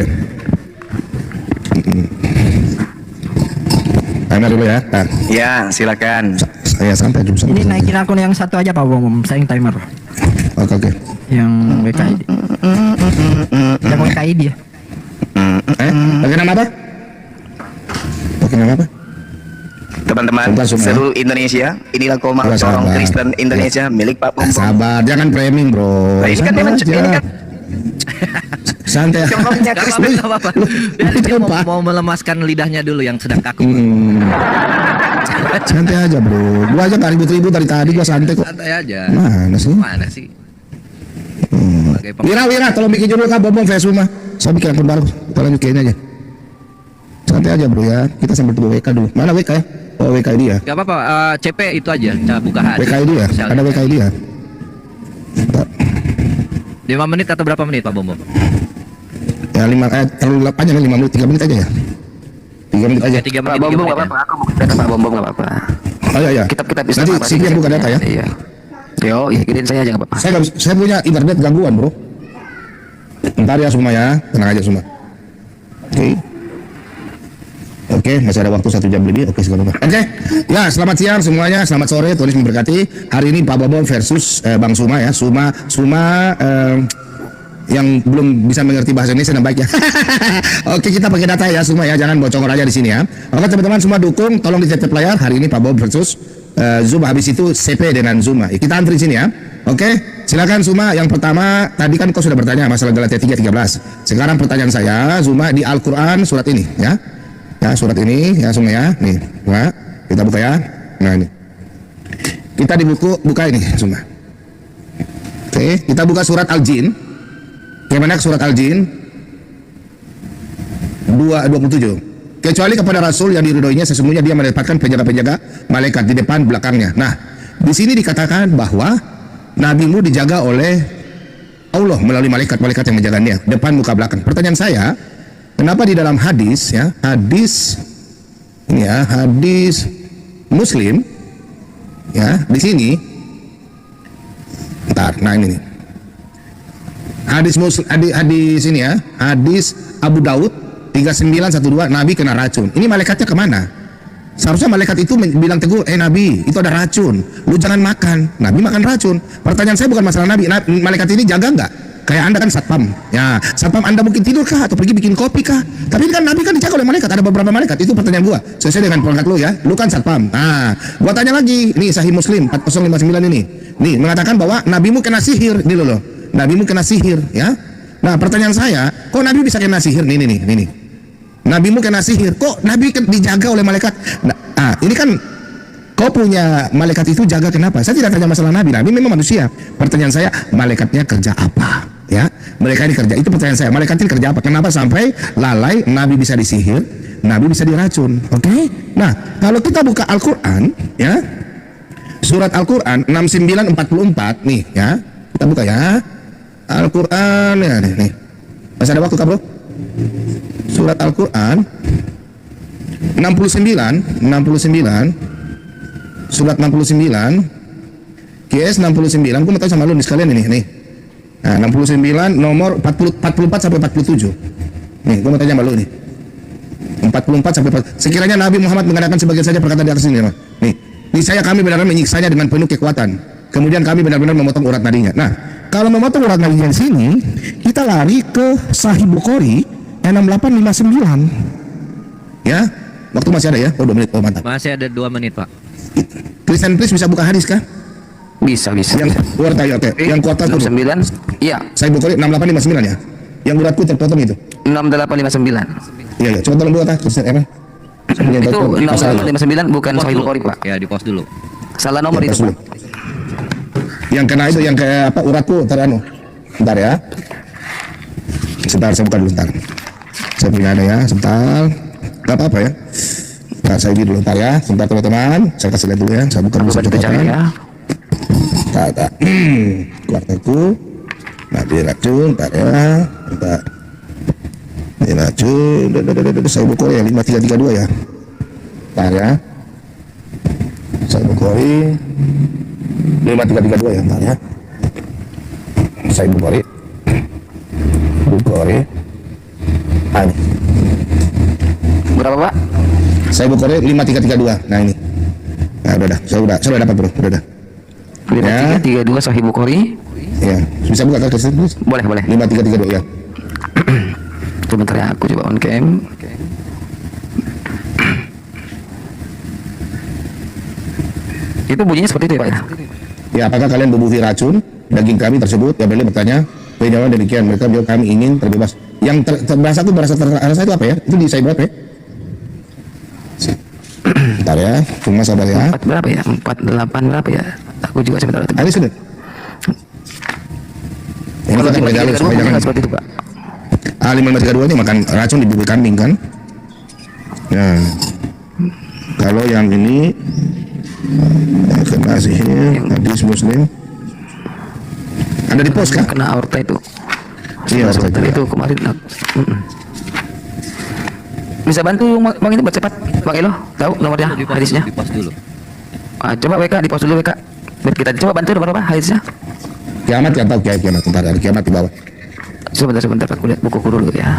Timer dulu ya. Nah, Ya, silakan. saya sampai jam Ini naikin akun yang satu aja Pak Bom, saya yang timer. Oke. Yang WKID. Yang WKID ya. Pakai nama apa? Pakai nama apa? Teman-teman Sebentar, Suma. seluruh Indonesia, inilah koma Sabar, corong sabar. Kristen Indonesia milik Pak Bom. Sabar, jangan framing bro. Nah, ini kan Sabar memang aja. ini kan Santai. corongnya Gak Kristen. apa-apa. Biarin dia mau melemaskan lidahnya dulu yang sedang kaku. Santai aja bro. Gua aja nggak ribut-ribut dari tadi, gua santai kok. Santai aja. Mana sih? Mana sih? Sebagai Wira, tolong bikin judul kak Bom versi rumah. Saya bikin akun baru. Kita lanjut ke ini aja. Santai aja bro ya. Kita sambil tunggu WK dulu. Mana WK ya? Oh WK ID ya. Gak apa-apa, CP itu aja, cara buka hati. WK ID ya. Misalnya. Ada WK ID ya. Bentar. 5 menit atau berapa menit Pak Bom? Ya 5 terlalu panjang 5 menit 3 menit aja ya. 3 menit aja. 3 Pak menit. Bom 3 nggak menit. apa-apa. Aku buka data Pak Bom nggak apa-apa. Oh ya ya. Kita bisa. Nanti Sigi yang buka data ya. Iya. Yo, giniin saya aja nggak apa-apa. Saya punya internet gangguan bro. Ntar ya semua ya. Tenang aja semua. Oke, masih ada waktu 1 jam lebih. Oke, segala macam. Oke, ya selamat siang semuanya, selamat sore, Tuhan Yesus memberkati. Hari ini Pak Bobom versus Bang Suma ya, Suma yang belum bisa mengerti bahasa Indonesia dan baik ya. Oke, kita pakai data ya Suma ya, jangan bocor aja di sini ya. Oke teman-teman semua dukung, tolong dicetak layar. Hari ini Pak Bobom versus Zuma, habis itu CP dengan Zuma. Kita antri sini ya. Oke, silakan Suma. Yang pertama, tadi kan kau sudah bertanya masalah Galatia 3:13. Sekarang pertanyaan saya, Zuma di Al-Qur'an surat ini ya. Ya, surat ini ya semua ya. Nih, nah, kita buka ya. Nah, ini. Kita di buka ini semua. Oke, kita buka surat Al-Jin. Bagaimana surat Al-Jin 2:27. Kecuali kepada rasul yang diridhoinya sesungguhnya dia menempatkan penjaga-penjaga malaikat di depan belakangnya. Nah, di sini dikatakan bahwa nabimu dijaga oleh Allah melalui malaikat-malaikat yang menjaga dia depan muka belakang. Pertanyaan saya, kenapa di dalam hadis ya, hadis Muslim ya, di sini nah ini nih. Hadis ini ya, hadis Abu Daud 3912 Nabi kena racun. Ini malaikatnya kemana? Seharusnya malaikat itu bilang teguh, Nabi, itu ada racun, lu jangan makan. Nabi makan racun. Pertanyaan saya bukan masalah Nabi, malaikat ini jaga nggak? Kayak Anda kan satpam, ya satpam Anda mungkin tidur kah atau pergi bikin kopi kah? Tapi kan Nabi kan dijaga oleh malaikat, ada beberapa malaikat. Itu pertanyaan gua, sesuai dengan perangkat lu ya. Lu kan satpam. Nah, gua tanya lagi, nih Sahih Muslim 4059 ini, nih mengatakan bahwa nabimu kena sihir, nih loh, nabimu kena sihir, ya. Nah, pertanyaan saya, kok Nabi bisa kena sihir? Nih. Nabimu kena sihir, kok Nabi dijaga oleh malaikat? Nah, ini kan kau punya malaikat itu jaga kenapa? Saya tidak tanya masalah Nabi. Nabi memang manusia. Pertanyaan saya, malaikatnya kerja apa? Ya, mereka ini kerja. Itu pertanyaan saya. Malaikat ini kerja apa? Kenapa sampai lalai Nabi bisa disihir, Nabi bisa diracun? Oke? Nah, kalau kita buka Al-Qur'an, ya. Surat Al-Qur'an 6944 nih, ya. Kita buka ya. Al-Qur'an ya nih. Masih ada waktu kah, Bro? Surat Al-Qur'an 69 surat 69, QS 69, gue mau tahu sama lu nih sekalian ini, nih. Nah, 69 nomor 44 sampai 47. Nih, gue mau tanya sama lu nih. 44 sampai 40. Sekiranya Nabi Muhammad mengadakan sebagian saja perkataan di atas ini, nih. Niscaya kami benar-benar menyiksanya dengan penuh kekuatan. Kemudian kami benar-benar memotong urat nadinya. Nah, kalau memotong urat nadinya di sini, kita lari ke Sahih Bukhari 6859. Ya, waktu masih ada ya? Oh, 2 menit. Oh, mantap. Masih ada 2 menit, Pak. Kristen please bisa buka hadis kah? Bisa. Yang urat tadi, oke. Yang kuota tuh. 69. Iya. Sahih Bukhari 6859 ya. Yang uratku terpotong itu. 6859. Iya, coba tolong buat Kristen apa? Itu 6859 bukan Pos Sahih dulu. Bukhari, Pak. Ya, di pos dulu. Salah nomor Ya, itu, dulu. Pak. Yang kena itu yang kayak apa uratku teranu. Bentar ya. Sebentar saya buka dulu bentar. Saya punya ada ya, sebentar. Gak apa-apa ya. Nah, saya dulu bentar ya. Sebentar teman-teman. Saya kasih lihat dulu ya. Saya buka dulu Aku bantu cari ya. Kata kuartaku. Nah, di racun, bentar ya. Bentar. Di racun. Saya buka ya 5332 ya. Bentar ya. Saya Bukhari 5332 ya, bentar ya. Saya Bukhari. Ah, ini. Berapa, Pak? Saya Bukhari 5332. Nah, ini. Nah, udah. Saya udah dapat, Bro. Udah. 5332 Sahih Bukhari. Ya, bisa buka kan Kristen? Boleh. 5332 ya. Sebentar ya, aku coba on cam. Itu bunyinya seperti itu ya, Pak ya? Ya, apakah kalian berbuih racun daging kami tersebut? Ya, beliau bertanya. Jawaban demikian. Mereka jawab kami ingin terbebas. Yang berasa itu apa ya? Itu di saya berapa ya? Bentar ya, cuma sabar ya. 4 berapa ya? 48 berapa ya? Aku juga sebentar. Ini sudah. Ini Kalau kita pakai jalur supaya jangan. seperti itu, Pak. A5532 ini makan racun di bibir kambing kan? Ya. Kalau yang ini kena sihir, hadis Muslim. Ada di pos kah? Kena aorta itu. Iya, aorta Sebentar juga. itu kemarin. Bisa bantu Bang ini cepat. Bang Elo, tahu nomornya Di pos hadisnya? dulu, di pos dulu. Coba WK di pos dulu WK. Biar kita coba bantu berapa hadisnya? Kiamat ya tahu kiamat. Bentar ada kiamat di bawah. Sebentar aku lihat bukuku dulu ya.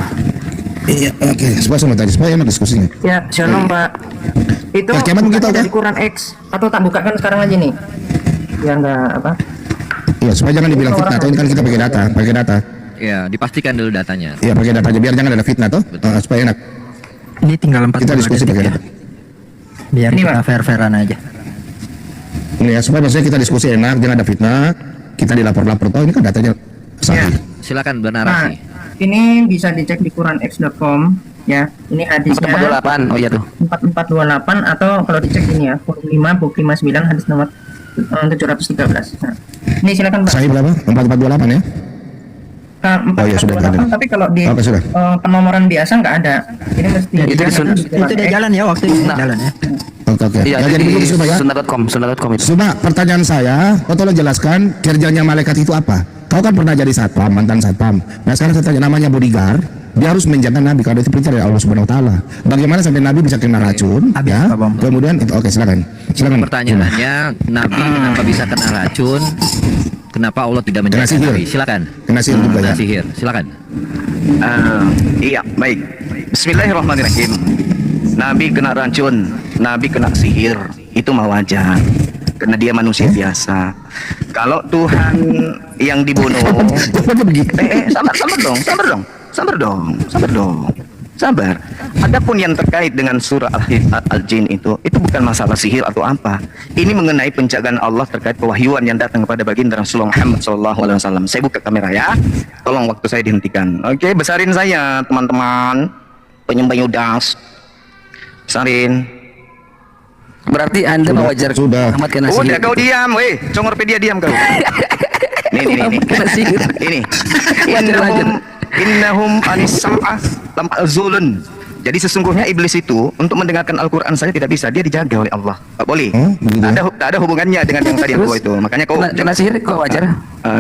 Iya, oke. Supaya tadi supaya enak diskusinya. Ya, shalom Pak. Itu Ya, kiamat begitu, bukannya kan? di Quran X atau tak bukakan sekarang aja nih? Biar nggak apa? Iya, supaya jangan dibilang fitnah. Atau ini kan kita pakai data. Ya, dipastikan dulu datanya. Iya, pakai data aja biar jangan ada fitnah toh. Supaya enak. Ini tinggal 4 Kita diskusi pakai data. Biar kita fair-fairan aja. Ini ya, supaya maksudnya kita diskusi enak, jangan ada fitnah. Kita dilapor-lapor toh ini kan datanya sahih. Silakan Nah, bernarasi. ini bisa dicek di quranx.com ya. Ini hadisnya 428. Oh iya tuh. 4428 atau kalau dicek ini ya, volume 5 buku 59 hadis nomor 713. Nah, ini silakan Pak. Sahih berapa? 4428 ya? Oh iya, sudah ada. Tapi kalau di Oke, sudah. penomoran biasa nggak ada. Ini mesti Itu di sun- itu udah jalan ya waktu itu jalan ya. Oke. Iya, Ya, jadi di begitu Pak ya. sunat.com itu. Coba pertanyaan saya, kau tolong jelaskan kerjanya malaikat itu apa? Kau kan pernah jadi satpam, mantan satpam. Nah sekarang saya tanya namanya bodyguard, dia harus menjaga Nabi kalau itu perintah dari Allah Subhanahu Wa Taala. Bagaimana sampai Nabi bisa kena racun? Habis, Ya. Pak Bambang. Kemudian, oke silakan. Pertanyaannya, Nabi kenapa bisa kena racun? Kenapa Allah tidak Kena menjaga sihir. Nabi? Silakan. Kena sihir juga Kena ya. sihir. Silakan. Iya, baik. Bismillahirrahmanirrahim. Nabi kena racun, Nabi kena sihir, itu mah wajar. Karena dia manusia biasa. Kalau Tuhan yang dibunuh, Jawabannya begitu. sabar dong. Sabar. Adapun yang terkait dengan surah Al-Jin itu bukan masalah sihir atau apa. Ini mengenai penjagaan Allah terkait pewahyuan yang datang kepada baginda Rasulullah Muhammad SAW. Saya buka kamera ya. Tolong waktu saya dihentikan. Oke, besarin saya teman-teman. Penyembah das. Besarin. Berarti Anda Sudah, wajar sudah. Muhammad kena sihir. Udah kau diam, weh. Congorpedia diam kau. Nih. Kena sihir. Ini. Wajar. Innahum anis-sam'ah zulun. Jadi sesungguhnya iblis itu untuk mendengarkan Al-Quran saya tidak bisa, dia dijaga oleh Allah. Tak boleh. Begitu. Tak ada hubungannya dengan yang tadi aku itu. Makanya kau Kena sihir kok wajar?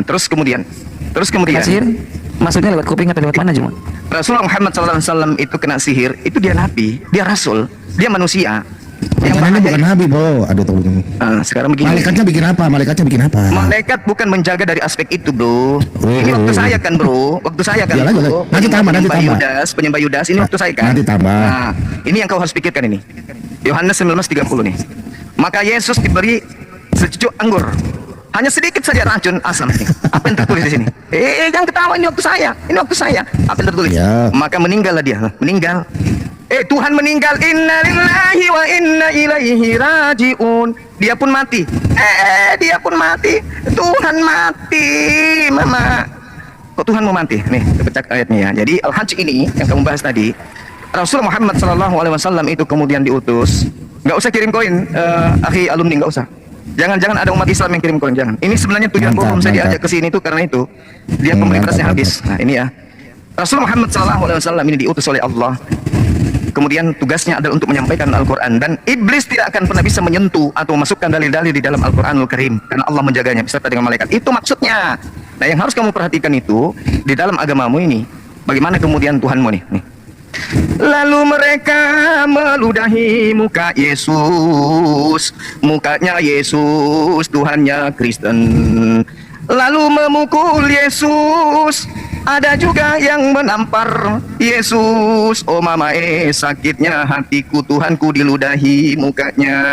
terus kemudian Kena sihir? Maksudnya lewat kuping atau lewat mana cuma? Rasulullah Muhammad SAW itu kena sihir, itu dia nabi, dia rasul, dia manusia. Yang Karena ini bahaya bukan nabi, bro. Aduh, tolong. sekarang begini. Malaikatnya bikin apa? Malaikatnya bikin apa? Malaikat bukan menjaga dari aspek itu, bro. Ini waktu saya kan, bro. Waktu saya kan, Iyalah, iyalah. bro. Nanti tambah, nanti tambah. Penyembah Yudas. Ini waktu saya kan. Nanti tambah. Nah, ini yang kau harus pikirkan ini. Yohanes 19:30 nih. Maka Yesus diberi secucuk anggur. Hanya sedikit saja racun asam nih. Apa yang tertulis di sini? Jangan ketawa, ini waktu saya. Ini waktu saya. Apa yang tertulis? Ya. Maka meninggallah dia. Meninggal. Tuhan meninggal. Inna lillahi wa inna ilaihi raji'un. Dia pun mati. Dia pun mati. Tuhan mati, Mama. Kok Tuhan mau mati? Nih, baca ayatnya ya. Jadi Al-Hajj ini yang kamu bahas tadi, Rasul Muhammad SAW itu kemudian diutus. Nggak usah kirim koin, akhi alumni, nggak usah. Jangan ada umat Islam yang kirim koin, jangan. Ini sebenarnya tujuan Mantap, saya diajak mantap. ke sini itu karena itu dia pembeli berasnya Mantap, habis. Nah ini ya, Rasul Muhammad SAW ini diutus oleh Allah. Kemudian tugasnya adalah untuk menyampaikan Al-Quran, dan iblis tidak akan pernah bisa menyentuh atau memasukkan dalil-dalil di dalam Al-Quranul Karim karena Allah menjaganya beserta dengan malaikat. Itu maksudnya. Nah yang harus kamu perhatikan itu di dalam agamamu ini, bagaimana kemudian Tuhanmu nih. Lalu mereka meludahi muka Yesus, mukanya Yesus, Tuhannya Kristen. Lalu memukul Yesus. Ada juga yang menampar Yesus. Oh mama sakitnya hatiku, Tuhanku diludahi mukanya.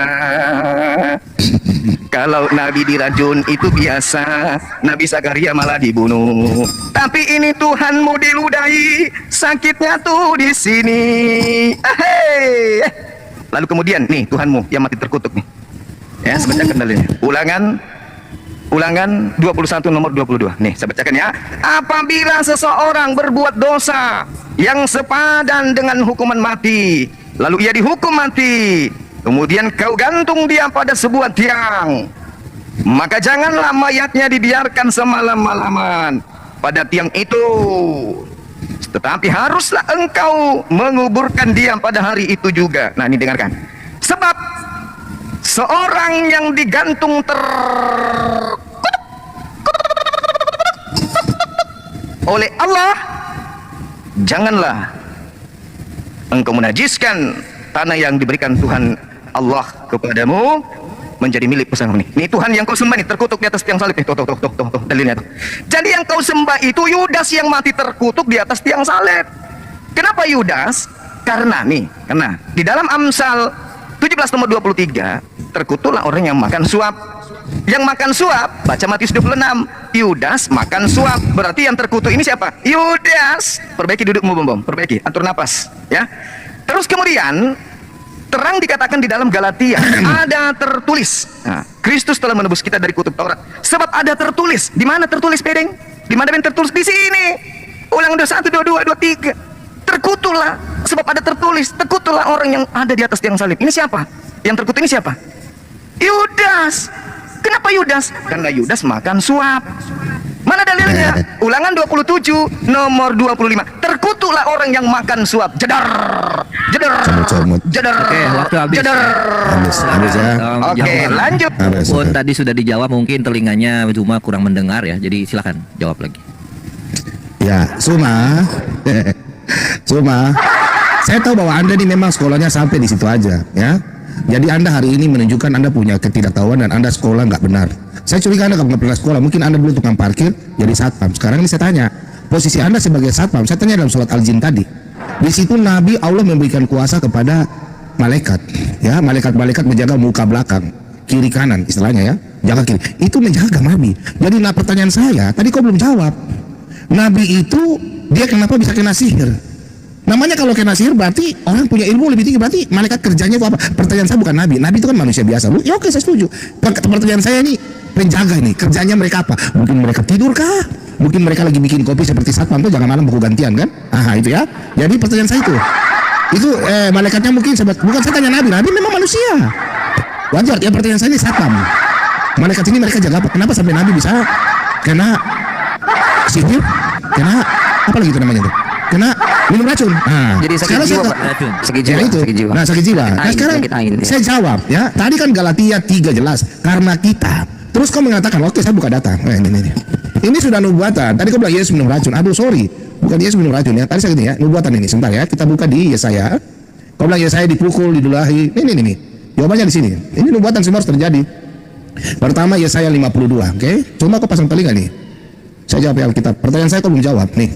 Kalau Nabi diracun itu biasa, Nabi Zakaria malah dibunuh. Tapi ini Tuhanmu diludahi, sakitnya tuh di sini. Lalu kemudian nih Tuhanmu yang mati terkutuk nih. Ya, saya bacakan dalilnya. Ulangan 21 nomor 22. Nih, saya bacakan ya. Apabila seseorang berbuat dosa yang sepadan dengan hukuman mati, lalu ia dihukum mati, kemudian kau gantung dia pada sebuah tiang, maka janganlah mayatnya dibiarkan semalam-malaman pada tiang itu, tetapi haruslah engkau menguburkan dia pada hari itu juga. Nah ini dengarkan. Sebab seorang yang digantung oleh Allah, janganlah engkau menajiskan tanah yang diberikan Tuhan Allah kepadamu menjadi milik pesanmu nih. Ini Tuhan yang kau sembah nih terkutuk di atas tiang salib nih. Tuh dalilnya tuh. Jadi yang kau sembah itu Yudas yang mati terkutuk di atas tiang salib. Kenapa Yudas? Karena di dalam Amsal 17 nomor 23 terkutuklah orang yang makan suap. Yang makan suap, baca Matius 26, Yudas makan suap. Berarti yang terkutuk ini siapa? Yudas. Perbaiki dudukmu, Bom. Perbaiki, atur napas ya. Terus kemudian terang dikatakan di dalam Galatia ada tertulis. Nah, Kristus telah menebus kita dari kutuk Taurat. Sebab ada tertulis. Di mana tertulis, Bedeng? Di mana tertulis? Di sini. Ulangan 21, 22, 23. Terkutuklah. Sebab ada tertulis. Terkutuklah orang yang ada di atas tiang salib. Ini siapa? Yang terkutuk ini siapa? Yudas. Kenapa Yudas? Karena Yudas makan suap. Mana dalilnya? Ulangan 27 nomor 25. Terkutuklah orang yang makan suap. Jedar. Oke, waktu habis. Habis ya. Oke, lanjut. Pun tadi sudah dijawab, mungkin telinganya cuma kurang mendengar ya. Jadi silakan jawab lagi. Ya, Suma. Saya tahu bahwa Anda ini memang sekolahnya sampai di situ aja, ya. Jadi Anda hari ini menunjukkan Anda punya ketidaktahuan dan Anda sekolah nggak benar. Saya curiga Anda nggak pernah sekolah. Mungkin Anda dulu tukang parkir, jadi satpam. Sekarang ini saya tanya, posisi Anda sebagai satpam. Saya tanya dalam surat Al-Jin tadi. Di situ Nabi Allah memberikan kuasa kepada malaikat, ya, malaikat-malaikat menjaga muka belakang, kiri kanan, istilahnya ya, jaga kiri. Itu menjaga Nabi. Jadi pertanyaan saya, tadi kau belum jawab. Nabi itu dia kenapa bisa kena sihir? Namanya kalau kena sihir berarti orang punya ilmu lebih tinggi, berarti malaikat kerjanya itu apa? Pertanyaan saya bukan Nabi. Nabi itu kan manusia biasa. Ya oke, saya setuju. Pertanyaan saya ini penjaga ini, kerjanya mereka apa? Mungkin mereka tidur kah? Mungkin mereka lagi bikin kopi seperti satpam tuh, jangan malam buku gantian kan? Itu ya. Jadi pertanyaan saya itu malaikatnya mungkin bukan saya tanya Nabi. Nabi memang manusia. Wajar. Ya pertanyaan saya ini satpam. Malaikat ini mereka jaga apa? Kenapa sampai Nabi bisa kena sihir? Kena apa lagi itu namanya tuh? Kena minum racun. Jadi sakit jiwa, Pak. Racun. Sakit jiwa. Ya itu. Sakit jiwa. Nah, sekarang saya jawab ya. Tadi kan Galatia 3 jelas karena kita. Terus kau mengatakan, oke saya buka data. Ini sudah nubuatan. Tadi kau bilang Yesus minum racun. Aduh sorry, bukan Yesus minum racun ya. Tadi saya gini ya, nubuatan ini. Sebentar ya, kita buka di Yesaya. Kau bilang Yesaya dipukul, didulahi. Ini. Jawabannya di sini. Ini nubuatan semua harus terjadi. Pertama Yesaya 52, oke? Cuma kau pasang telinga nih. Saya jawab ya Alkitab. Pertanyaan saya kau belum jawab nih.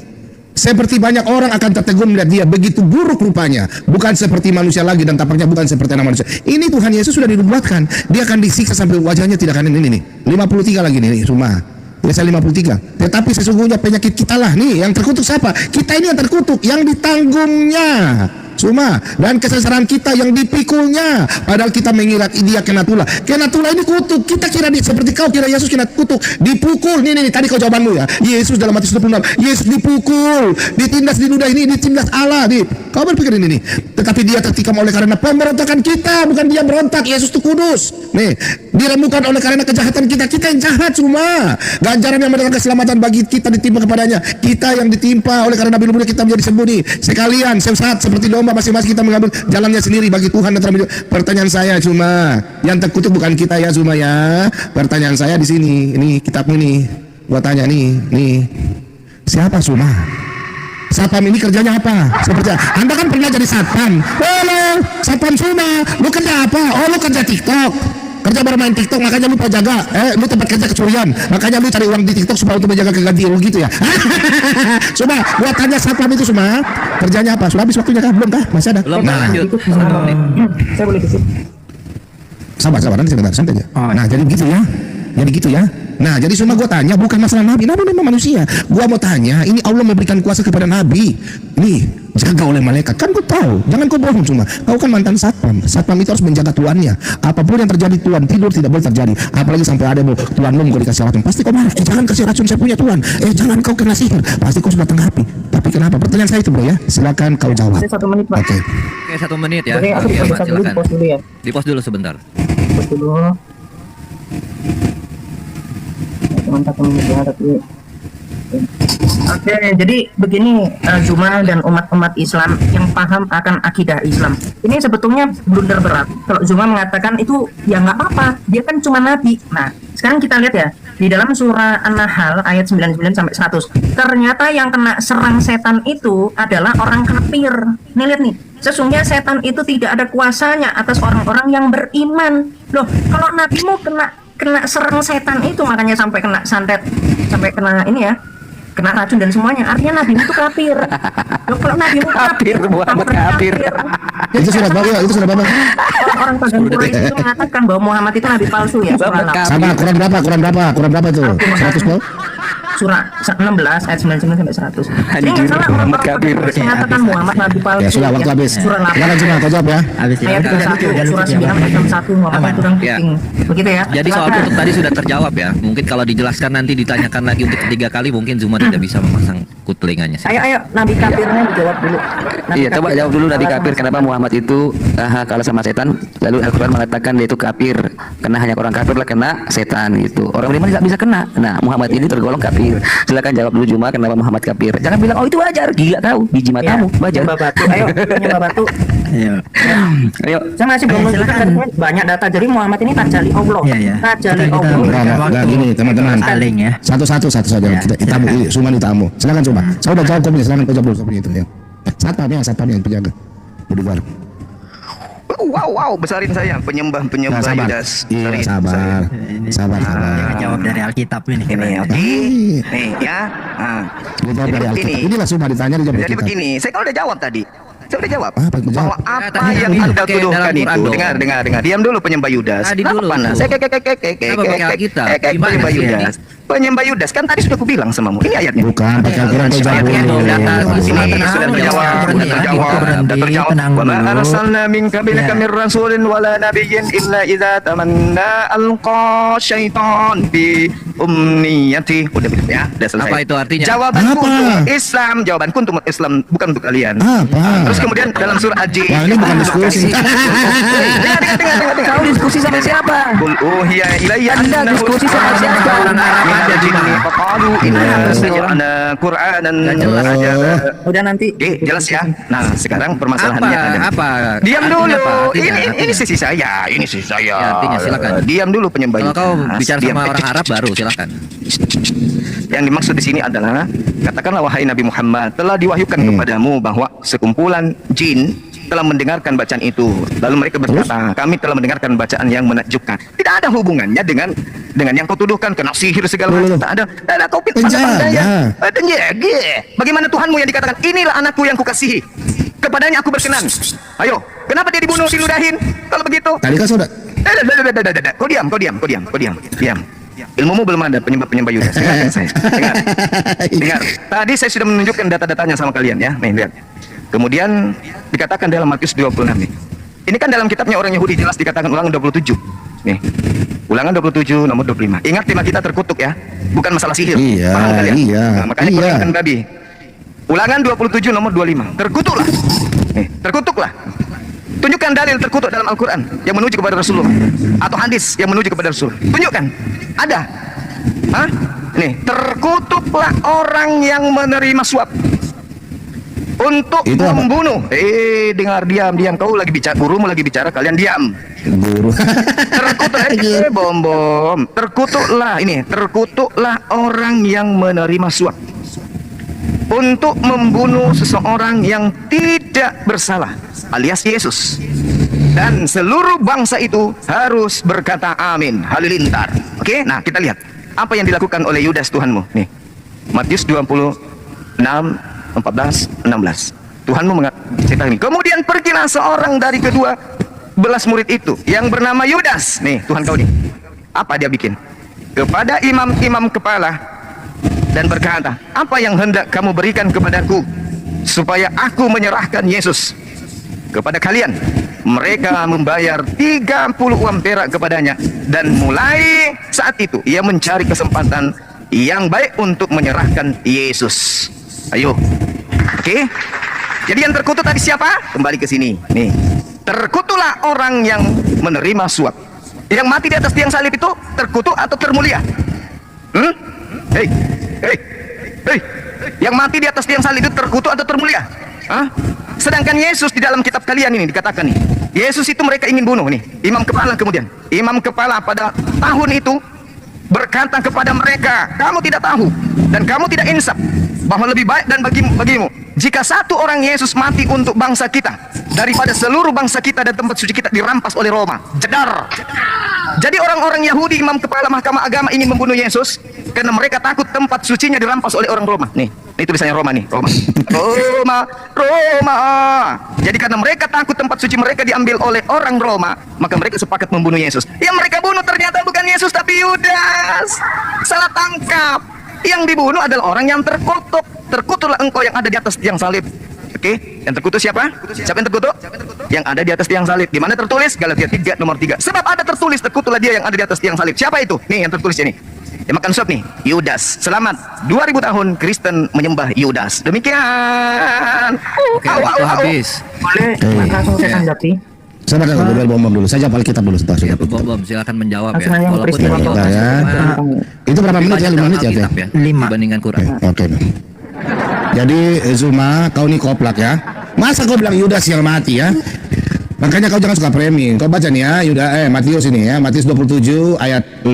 Seperti banyak orang akan tertegun melihat dia begitu buruk rupanya, bukan seperti manusia lagi dan tampaknya bukan seperti anak manusia. Ini Tuhan Yesus sudah dinubuatkan. Dia akan disiksa sampai wajahnya tidak akan ini nih. 53 lagi nih rumah. Yesaya 53. Tetapi sesungguhnya penyakit kita lah nih yang terkutuk siapa? Kita ini yang terkutuk, yang ditanggungnya. Cuma dan kesesaran kita yang dipikulnya, padahal kita mengira dia kena tulah. Kena tulah ini kutuk. Kita kira dia seperti kau kira Yesus kena kutuk, dipukul. Nih tadi kau jawabanmu ya. Yesus dalam Matius 26, Yesus dipukul, ditindas, diludah, ini ditindas Allah nih. Kau berpikir ini nih. Tetapi dia tertikam oleh karena pemberontakan kita, bukan dia berontak. Yesus itu kudus. Nih, diremukkan oleh karena kejahatan kita. Kita yang jahat cuma. Ganjaran yang mendatangkan keselamatan bagi kita ditimpa kepadanya. Kita yang ditimpa oleh karena nabi kita menjadi sembuh nih. Sekalian sesat seperti domba, masing-masing kita mengambil jalannya sendiri bagi Tuhan dan terhadap. Pertanyaan saya cuma, yang terkutuk bukan kita ya cuma ya. Pertanyaan saya di sini, ini kitab ini, gua tanya nih, siapa cuma? Satpam ini kerjanya apa? Seperti Anda kan pernah jadi satpam. Halo, satpam cuma, lu kerja apa? Oh, lu kerja TikTok. Kerja bermain TikTok, makanya lu jaga. Lu tempat kerja kecurian, makanya lu cari uang di TikTok supaya untuk menjaga keganti lu gitu ya. Coba gua tanya satpam itu semua kerjanya apa? Sudah habis waktunya kah? Belum kah? Masih ada? Belum, Nah, lanjut. Saya boleh titip. sabar nanti sebentar, santai aja. Nah, jadi gitu ya. Nah, jadi semua gua tanya bukan masalah nabi memang manusia. Gua mau tanya, ini Allah memberikan kuasa kepada nabi. Nih, jaga oleh malaikat. Kan gua tahu, jangan kau bohong cuma. Kau kan mantan satpam. Satpam itu harus menjaga tuannya. Apapun yang terjadi tuan tidur tidak boleh terjadi. Apalagi sampai ada tuan lu mau dikasih racun. Pasti kau marah. Jangan kasih racun, saya punya tuan. Jangan kau kena sihir. Pasti kau sudah tanggapi. Tapi kenapa? Pertanyaan saya itu bro ya. Silakan kau jawab. Saya 1 menit Pak. Oke. Oke, 1 menit ya. Boleh aku Oke, Pak, bisa dulu, silakan. di pause dulu ya. Di pause dulu sebentar. Pause dulu. Cuma 1 menit ya tapi. Oke, jadi begini Zuma dan umat-umat Islam yang paham akan akidah Islam. Ini sebetulnya blunder berat. Kalau Zuma mengatakan itu ya nggak apa-apa, dia kan cuma nabi. Nah, sekarang kita lihat ya di dalam surah An-Nahl ayat 99 sampai 100. Ternyata yang kena serang setan itu adalah orang kafir. Nih lihat nih, sesungguhnya setan itu tidak ada kuasanya atas orang-orang yang beriman. Loh, kalau nabimu kena serang setan itu makanya sampai kena santet, sampai kena ini ya. Kena racun dan semuanya, artinya nabi itu kafir. Loh, kalau nabi itu kafir, Muhammad kafir. Itu surat baru ya, itu surat baru. Orang pagan Quraisy itu mengatakan bahwa Muhammad itu nabi palsu ya. Surah Sama Quran berapa itu? 100 bro? Surah 16 ayat 99 sampai 100. Jadi nggak salah orang kafir mengatakan Muhammad nabi palsu. Ya sudah, waktu habis. Surah 8 Silakan cuma kau jawab ya. Habis ya. ayat 31, surah 9 ayat 61 Muhammad kurang Ya. kuping. Begitu ya. Jadi soal Silakan. kutub tadi sudah terjawab ya. Mungkin kalau dijelaskan nanti ditanyakan lagi untuk ketiga kali mungkin Zuma tidak bisa memasang telinganya. Ayo nabi kafirnya dijawab dulu. Nabi Iya, coba kafir. jawab dulu Nabi kafir. Kenapa Muhammad itu kalah sama setan? Lalu Al-Quran mengatakan dia itu kafir. Karena hanya orang kafir lah kena setan gitu. Orang beriman tidak bisa kena. Nah, Muhammad ini tergolong kafir. Silakan jawab dulu Juma, kenapa Muhammad kafir? Jangan bilang oh itu wajar. Gila kau, biji matamu. Wajar. Mbak Batu, ayo Mbak Batu. Ayo. Saya masih belum menunjukkan banyak data. Jadi Muhammad ini tajali Allah. Iya, iya. Tajali Kita- Allah. Enggak gini teman-teman. Saling ya. Satu saja Ya, kita tamu ini semua ini tamu. Silakan coba. Saya udah jawab kopinya, silakan kau jawab dulu kopinya itu ya. Satpam yang penjaga. Di luar. Wow, besarin saya penyembah Nah, sabar. Yudas. Iya, Besarin, sabar. besarin. Sabar. Jangan jawab dari Alkitab ini. Ini oke. Ih, Nih ya. dia jawab dari Alkitab. begini. Inilah semua ditanya dia jawab dari Jadi Alkitab. begini, saya kan udah jawab tadi. Saya udah jawab. Apa yang Bahwa jawab? apa tadi yang tadi Anda pakai tuduhkan dalam Quran itu. dong. Dengar. Diam dulu penyembah Yudas. Tadi dulu. Kenapa panas? Kenapa pakai Alkitab? Gimana Penyembah sih ini? Yudas. Penyembah Yudas kan tadi sudah aku bilang samamu. Ini ayatnya. Bukan, pakai Al-Quran kau jawab Ayatnya dulu. dong, data Aduh. masih Ini tenang, sudah tenang, terjawab, tenang, sudah ya, terjawab, berhenti, sudah terjawab. tenang Wa ma dulu. arsalna min qablika Ya. min rasulin wala nabiyyin illa idza tamanna alqa syaitan fi umniyati. Udah begitu ya, udah selesai. Apa itu artinya? Jawabanku Apa? untuk Islam, jawabanku untuk umat Islam, bukan untuk kalian. Apa? Terus kemudian dalam surah Al-Jin. Wah, ini bukan diskusi. Dengar. Kau diskusi sama siapa? Qul uhiya ilayya Anda annahu diskusi sama siapa? Orang Arab min aja, al-jinni Juma. faqalu inna sami'na Qur'anan ajaba. Udah nanti. Jelas ya. Nah, sekarang permasalahannya ada. Apa? Diam Artinya dulu. apa? Artinya, Ini artinya. sisi saya. Ini sisi saya. Ya, artinya silakan. Diam dulu penyembah Kalau kau Yudas. bicara Diam. sama orang Arab baru silakan. Yang dimaksud di sini adalah katakanlah wahai Nabi Muhammad telah diwahyukan kepadamu bahwa sekumpulan jin telah mendengarkan bacaan itu. Lalu mereka berkata, kami telah mendengarkan bacaan yang menakjubkan. Tidak ada hubungannya dengan yang kau tuduhkan kena sihir segala macam. Tak ada. Tak ada. Kau Penjaga. Penjaga. Bagaimana Tuhanmu yang dikatakan, inilah anakku yang kukasihi, kepadanya aku berkenan. Ayo, kenapa dia dibunuh, diludahin? Kalau begitu, Tadi kan sudah. Kau diam. Ilmumu belum ada penyembah Yudas. Dengarkan saya. Dengar. Tadi saya sudah menunjukkan data-datanya sama kalian ya. Nih, lihat. Kemudian dikatakan dalam Matius 26 nih. Ini kan dalam kitabnya orang Yahudi jelas dikatakan Ulangan 27. Nih. Ulangan 27 nomor 25. Ingat tema kita terkutuk ya. Bukan masalah sihir. Iya, Paham kalian? iya, Nah, makanya iya. Quran babi. Ulangan 27 nomor 25. Terkutuklah. Nih, terkutuklah. Tunjukkan dalil terkutuk dalam Al-Quran yang menuju kepada Rasulullah atau hadis yang menuju kepada Rasul. Tunjukkan. Ada. Hah? Nih, terkutuklah orang yang menerima suap untuk Itu apa? membunuh. Dengar, diam. Kau lagi bicara, gurumu lagi bicara, kalian diam. Guru. Terkutuk, bom. Terkutuklah orang yang menerima suap untuk membunuh seseorang yang tidak bersalah, alias Yesus. Dan seluruh bangsa itu harus berkata amin, halilintar. Oke, nah kita lihat apa yang dilakukan oleh Yudas Tuhanmu. Nih, Matius 26, 14, 16. Tuhanmu mengatakan ini. Kemudian pergilah seorang dari kedua belas murid itu yang bernama Yudas. Nih, Tuhan kau nih. Apa dia bikin? Kepada imam-imam kepala dan berkata, apa yang hendak kamu berikan kepadaku supaya aku menyerahkan Yesus kepada kalian? Mereka membayar 30 uang perak kepadanya, dan mulai saat itu ia mencari kesempatan yang baik untuk menyerahkan Yesus. Ayo. Oke. Jadi yang terkutuk tadi siapa? Kembali ke sini. Nih. Terkutuklah orang yang menerima suap. Yang mati di atas tiang salib itu terkutuk atau termulia? Hei. Yang mati di atas tiang salib itu terkutuk atau termulia? Hah? Sedangkan Yesus di dalam kitab kalian ini dikatakan nih, Yesus itu mereka ingin bunuh nih. Imam kepala kemudian. Imam kepala pada tahun itu berkata kepada mereka, kamu tidak tahu dan kamu tidak insaf bahwa lebih baik dan bagimu jika satu orang Yesus mati untuk bangsa kita daripada seluruh bangsa kita dan tempat suci kita dirampas oleh Roma. Jedar. Jadi orang-orang Yahudi, imam kepala mahkamah agama ingin membunuh Yesus karena mereka takut tempat sucinya dirampas oleh orang Roma. Nih, ini tulisannya Roma nih, Roma. Jadi karena mereka takut tempat suci mereka diambil oleh orang Roma, maka mereka sepakat membunuh Yesus. Yang mereka bunuh ternyata bukan Yesus tapi Yudas. Salah tangkap. Yang dibunuh adalah orang yang terkutuk. Terkutuklah engkau yang ada di atas tiang salib. Oke, yang terkutuk siapa? Siapa yang terkutuk? Yang ada di atas tiang salib. Di mana tertulis? Galatia 3 nomor 3. Sebab ada tertulis, terkutuklah dia yang ada di atas tiang salib. Siapa itu? Nih yang tertulis ini. Yang makan suap nih, Yudas. Selamat 2000 tahun Kristen menyembah Yudas. Demikian. Oke, itu habis. Boleh langsung saya tanggapi. Sabar dulu, bom dulu. Saya jawab Alkitab dulu sebentar. Ya, Bom, silakan menjawab Langsung ya. aja Walaupun peristiwa tadi Kita ya. Itu berapa menit ya? 5 menit ya? Alkitab Teh? ya, 5. dibandingkan Quran. Oke. Jadi Zuma, kau nih koplak ya. Masa kau bilang Yudas yang mati ya? Makanya kau jangan suka framing. Kau baca nih ya, Matius ini ya, Matius 27 ayat 5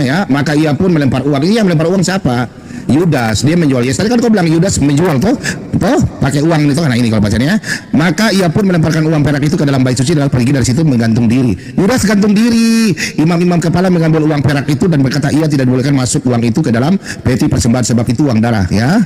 ya. Maka ia pun melempar uang. Ini yang melempar uang siapa? Yudas, dia menjual Yesus. Tadi kan kau bilang Yudas menjual toh pakai uang itu kan. Nah, ini kalau bacanya. Maka ia pun melemparkan uang perak itu ke dalam bait suci dan pergi dari situ menggantung diri. Yudas gantung diri. Imam-imam kepala mengambil uang perak itu dan berkata ia tidak bolehkan masuk uang itu ke dalam peti persembahan sebab itu uang darah ya.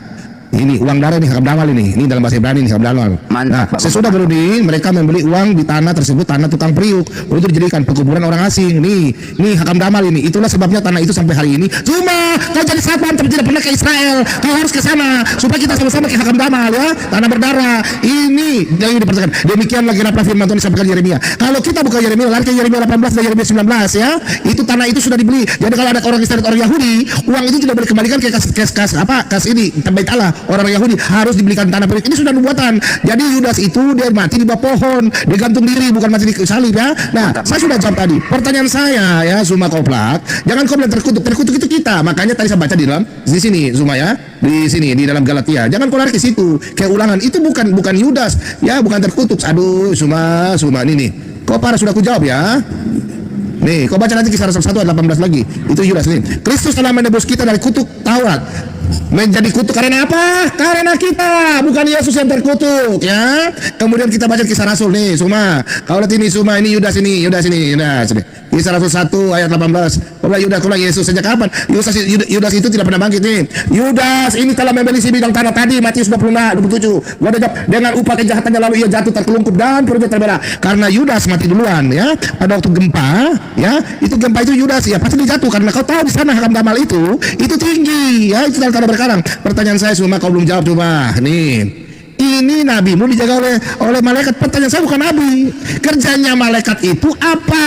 Ini uang darah ini, hakam damal ini dalam bahasa Ibrani ini hakam damal. Nah, sesudah berunding mereka membeli uang di tanah tersebut, tanah tukang priuk, untuk dijadikan perkuburan orang asing. Nih hakam damal ini. Itulah sebabnya tanah itu sampai hari ini. Cuma kau jadi satpam tapi tidak pernah ke Israel. Kau harus ke sana supaya kita sama-sama ke hakam damal ya, tanah berdarah. Ini yang diperhatikan. Demikian lagi apa firman Tuhan disampaikan Yeremia. Kalau kita buka Yeremia, lari ke Yeremia 18 dan Yeremia 19 ya. Itu tanah itu sudah dibeli. Jadi kalau ada orang Israel, orang Yahudi, uang itu tidak boleh dikembalikan ke kas ini, Bait Allah. Orang Yahudi harus dibelikan tanah perik. Ini sudah nubuatan. Jadi Yudas itu dia mati di bawah pohon, dia gantung diri, bukan mati di salib ya. Nah, saya sudah jawab tadi. Pertanyaan saya ya, Zuma Koplak, jangan kau bilang terkutuk. Terkutuk itu kita. Makanya tadi saya baca di dalam di sini Zuma ya, di sini di dalam Galatia. Jangan kau lari ke situ. Kayak ulangan itu bukan Yudas ya, bukan terkutuk. Aduh, Zuma ini nih. Kau parah sudah aku jawab ya. Nih, kau baca nanti Kisah 1 ayat 18 lagi. Itu Yudas nih. Kristus telah menebus kita dari kutuk Taurat. menjadi kutuk karena apa? Karena kita, bukan Yesus yang terkutuk ya. Kemudian kita baca kisah Rasul nih, Suma. Kau lihat ini Suma, ini Yudas ini. Kisah Rasul 1 ayat 18. Kau bilang Yudas, kau bilang Yesus sejak kapan? Yudas itu tidak pernah bangkit nih. Yudas ini telah membeli si bidang tanah tadi, Matius 27. Gua jawab, dengan upah kejahatannya lalu ia jatuh terkelungkup dan perutnya terbelah. Karena Yudas mati duluan ya. Pada waktu gempa ya, itu gempa itu Yudas ya pasti dia jatuh karena kau tahu di sana Hakam Damal itu tinggi ya, itu tanah berkarang. Pertanyaan saya Suma, kau belum jawab coba. Nih. Ini nabimu dijaga oleh malaikat. Pertanyaan saya bukan nabi. Kerjanya malaikat itu apa?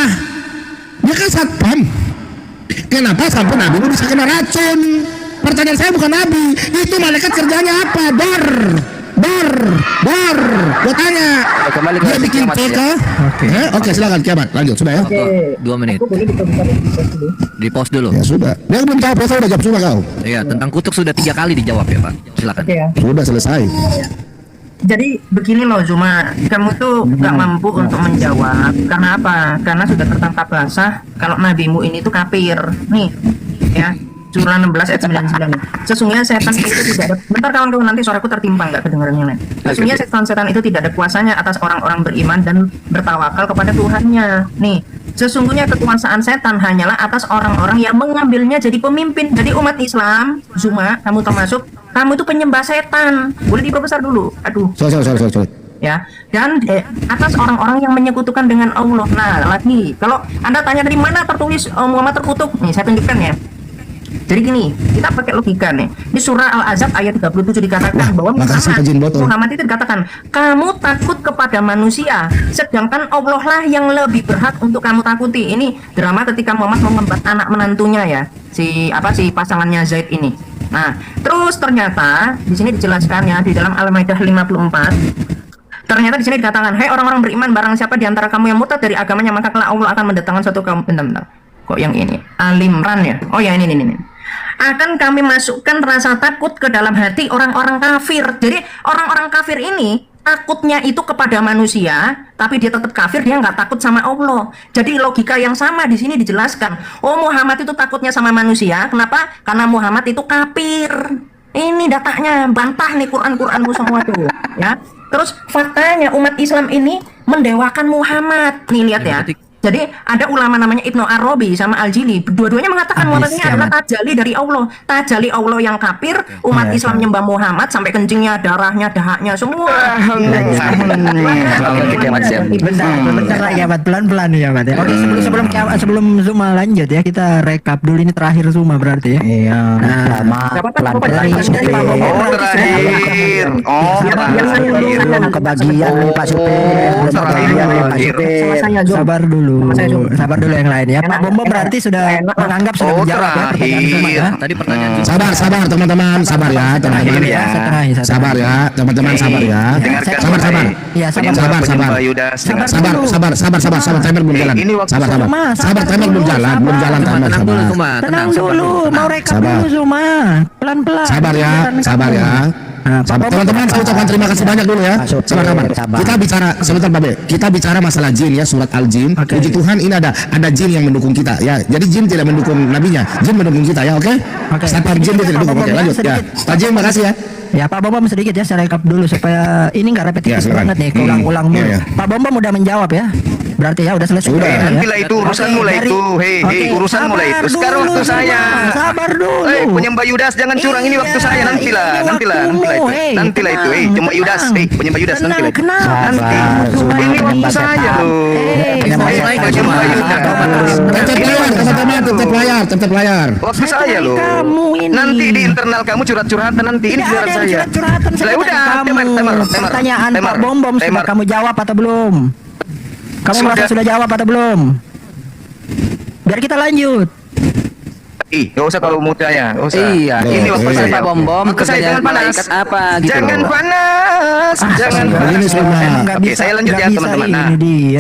Dia kan satpam. Kenapa sampai nabimu bisa kena racun? Pertanyaan saya bukan nabi. Itu malaikat kerjanya apa? Bar. Gua tanya. Kembali ke Dia bikin TK. Oke, silakan Kiamat. Lanjut sudah ya. 2 menit. Aku boleh dicoba Di pause dulu. Ya sudah. Dia belum jawab, saya udah jawab semua kau. Iya, tentang kutuk sudah 3 kali dijawab ya, Pak. Silakan. Oke ya. Sudah selesai. Jadi begini loh Zuma, kamu tuh gak mampu untuk menjawab. Karena apa? Karena sudah tertangkap basah kalau nabimu ini tuh kafir. Nih, ya. Surah 16 ayat 99. Sesungguhnya setan itu tidak ada. Bentar kawan-kawan, nanti suaraku tertimpang, nggak kedengeran yang lain. Sesungguhnya setan itu tidak ada kuasanya atas orang-orang beriman dan bertawakal kepada Tuhannya. Nih, sesungguhnya kekuasaan setan hanyalah atas orang-orang yang mengambilnya jadi pemimpin. Jadi umat Islam, Zuma, kamu termasuk, kamu itu penyembah setan. Boleh diperbesar dulu. Aduh. Sorry. Ya, dan atas orang-orang yang menyekutukan dengan Allah. Nah, lagi, kalau Anda tanya dari mana tertulis Muhammad terkutuk, nih saya tunjukkan ya. Jadi gini, kita pakai logika nih. Di surah Al-Ahzab ayat 37 dikatakan bahwa Muhammad itu dikatakan, kamu takut kepada manusia, sedangkan Allah lah yang lebih berhak untuk kamu takuti. Ini drama ketika Muhammad mengembat anak menantunya ya, si pasangannya Zaid ini. Nah, terus ternyata di sini dijelaskan ya di dalam Al-Maidah 54. Ternyata di sini dikatakan, hai orang-orang beriman, barang siapa di antara kamu yang murtad dari agamanya, maka kelak Allah akan mendatangkan suatu kaum. Bentar. Kok yang ini? Al-Imran ya? Oh ya ini. Akan kami masukkan rasa takut ke dalam hati orang-orang kafir. Jadi orang-orang kafir ini takutnya itu kepada manusia, tapi dia tetap kafir, dia nggak takut sama Allah. Jadi logika yang sama di sini dijelaskan. Oh, Muhammad itu takutnya sama manusia. Kenapa? Karena Muhammad itu kafir. Ini datanya bantah nih Quranmu semua tuh, ya. Terus faktanya umat Islam ini mendewakan Muhammad. Nih lihat ya. Jadi ada ulama namanya Ibnu Arabi sama Al-Jili, dua-duanya mengatakan Muhammad ini adalah tajalli dari Allah. Tajalli Allah yang kafir, umat Islam nyembah Muhammad sampai kencingnya, darahnya, dahaknya semua. Bentar ya, Mat. Pelan-pelan ya, Mat. Oke, sebelum Zuma lanjut ya, kita rekap dulu ini terakhir Zuma berarti ya. Iya. Nah, terakhir. Belum kebagian nih Pak Supir. Sabar dulu. Yang lain ya. Pak Bombo berarti sudah menganggap sudah menjawab ya pertanyaan Zuma ya. Tadi pertanyaan Zuma. Sabar teman-teman, sabar ya teman-teman. Sabar ya teman-teman, sabar ya. Sabar. Iya, Sabar, timer belum jalan. Sabar, timer belum jalan. Tenang dulu, mau rekap dulu Zuma. Pelan-pelan. Sabar ya. Teman-teman, saya ucapkan terima kasih banyak dulu ya. Sabar. Kita bicara sebentar, Babe. Kita bicara masalah jin ya, surat Al-Jin. Puji Tuhan ini ada jin yang mendukung kita ya. Jadi jin tidak mendukung nabinya, jin mendukung kita ya, oke? Tanpa jin dia tidak dukung. Oke, lanjut ya. Pak Jin, makasih ya. Ya Pak Bombom sedikit ya, saya rekap dulu supaya ini nggak repetitif banget nih, ulang-ulang dulu. Pak Bombom udah menjawab ya. Berarti ya udah selesai. Nantilah itu urusan mulai itu. Urusan mulai itu. Sekarang waktu saya. Sabar dulu. Penyembah Yudas jangan curang, ini waktu saya. Nantilah itu. Cuma Yudas. Penyembah Yudas nantilah. Nanti. Ini waktu saya loh. Penyembah Yudas. Tetap layar. Waktu saya loh. Nanti di internal kamu curhat-curhatan nanti. Ini curhat saya. Pertanyaan Pak Bombom sudah kamu jawab atau belum? Kamu merasa sudah jawab atau belum? Biar kita lanjut. Gak usah kalau mau saya. Iya. Ini waktu saya Pak Bombom. Saya jangan panas. Apa gitu? Jangan panas. Jangan. Ini semua. Oke, saya lanjut ya teman-teman. Nah,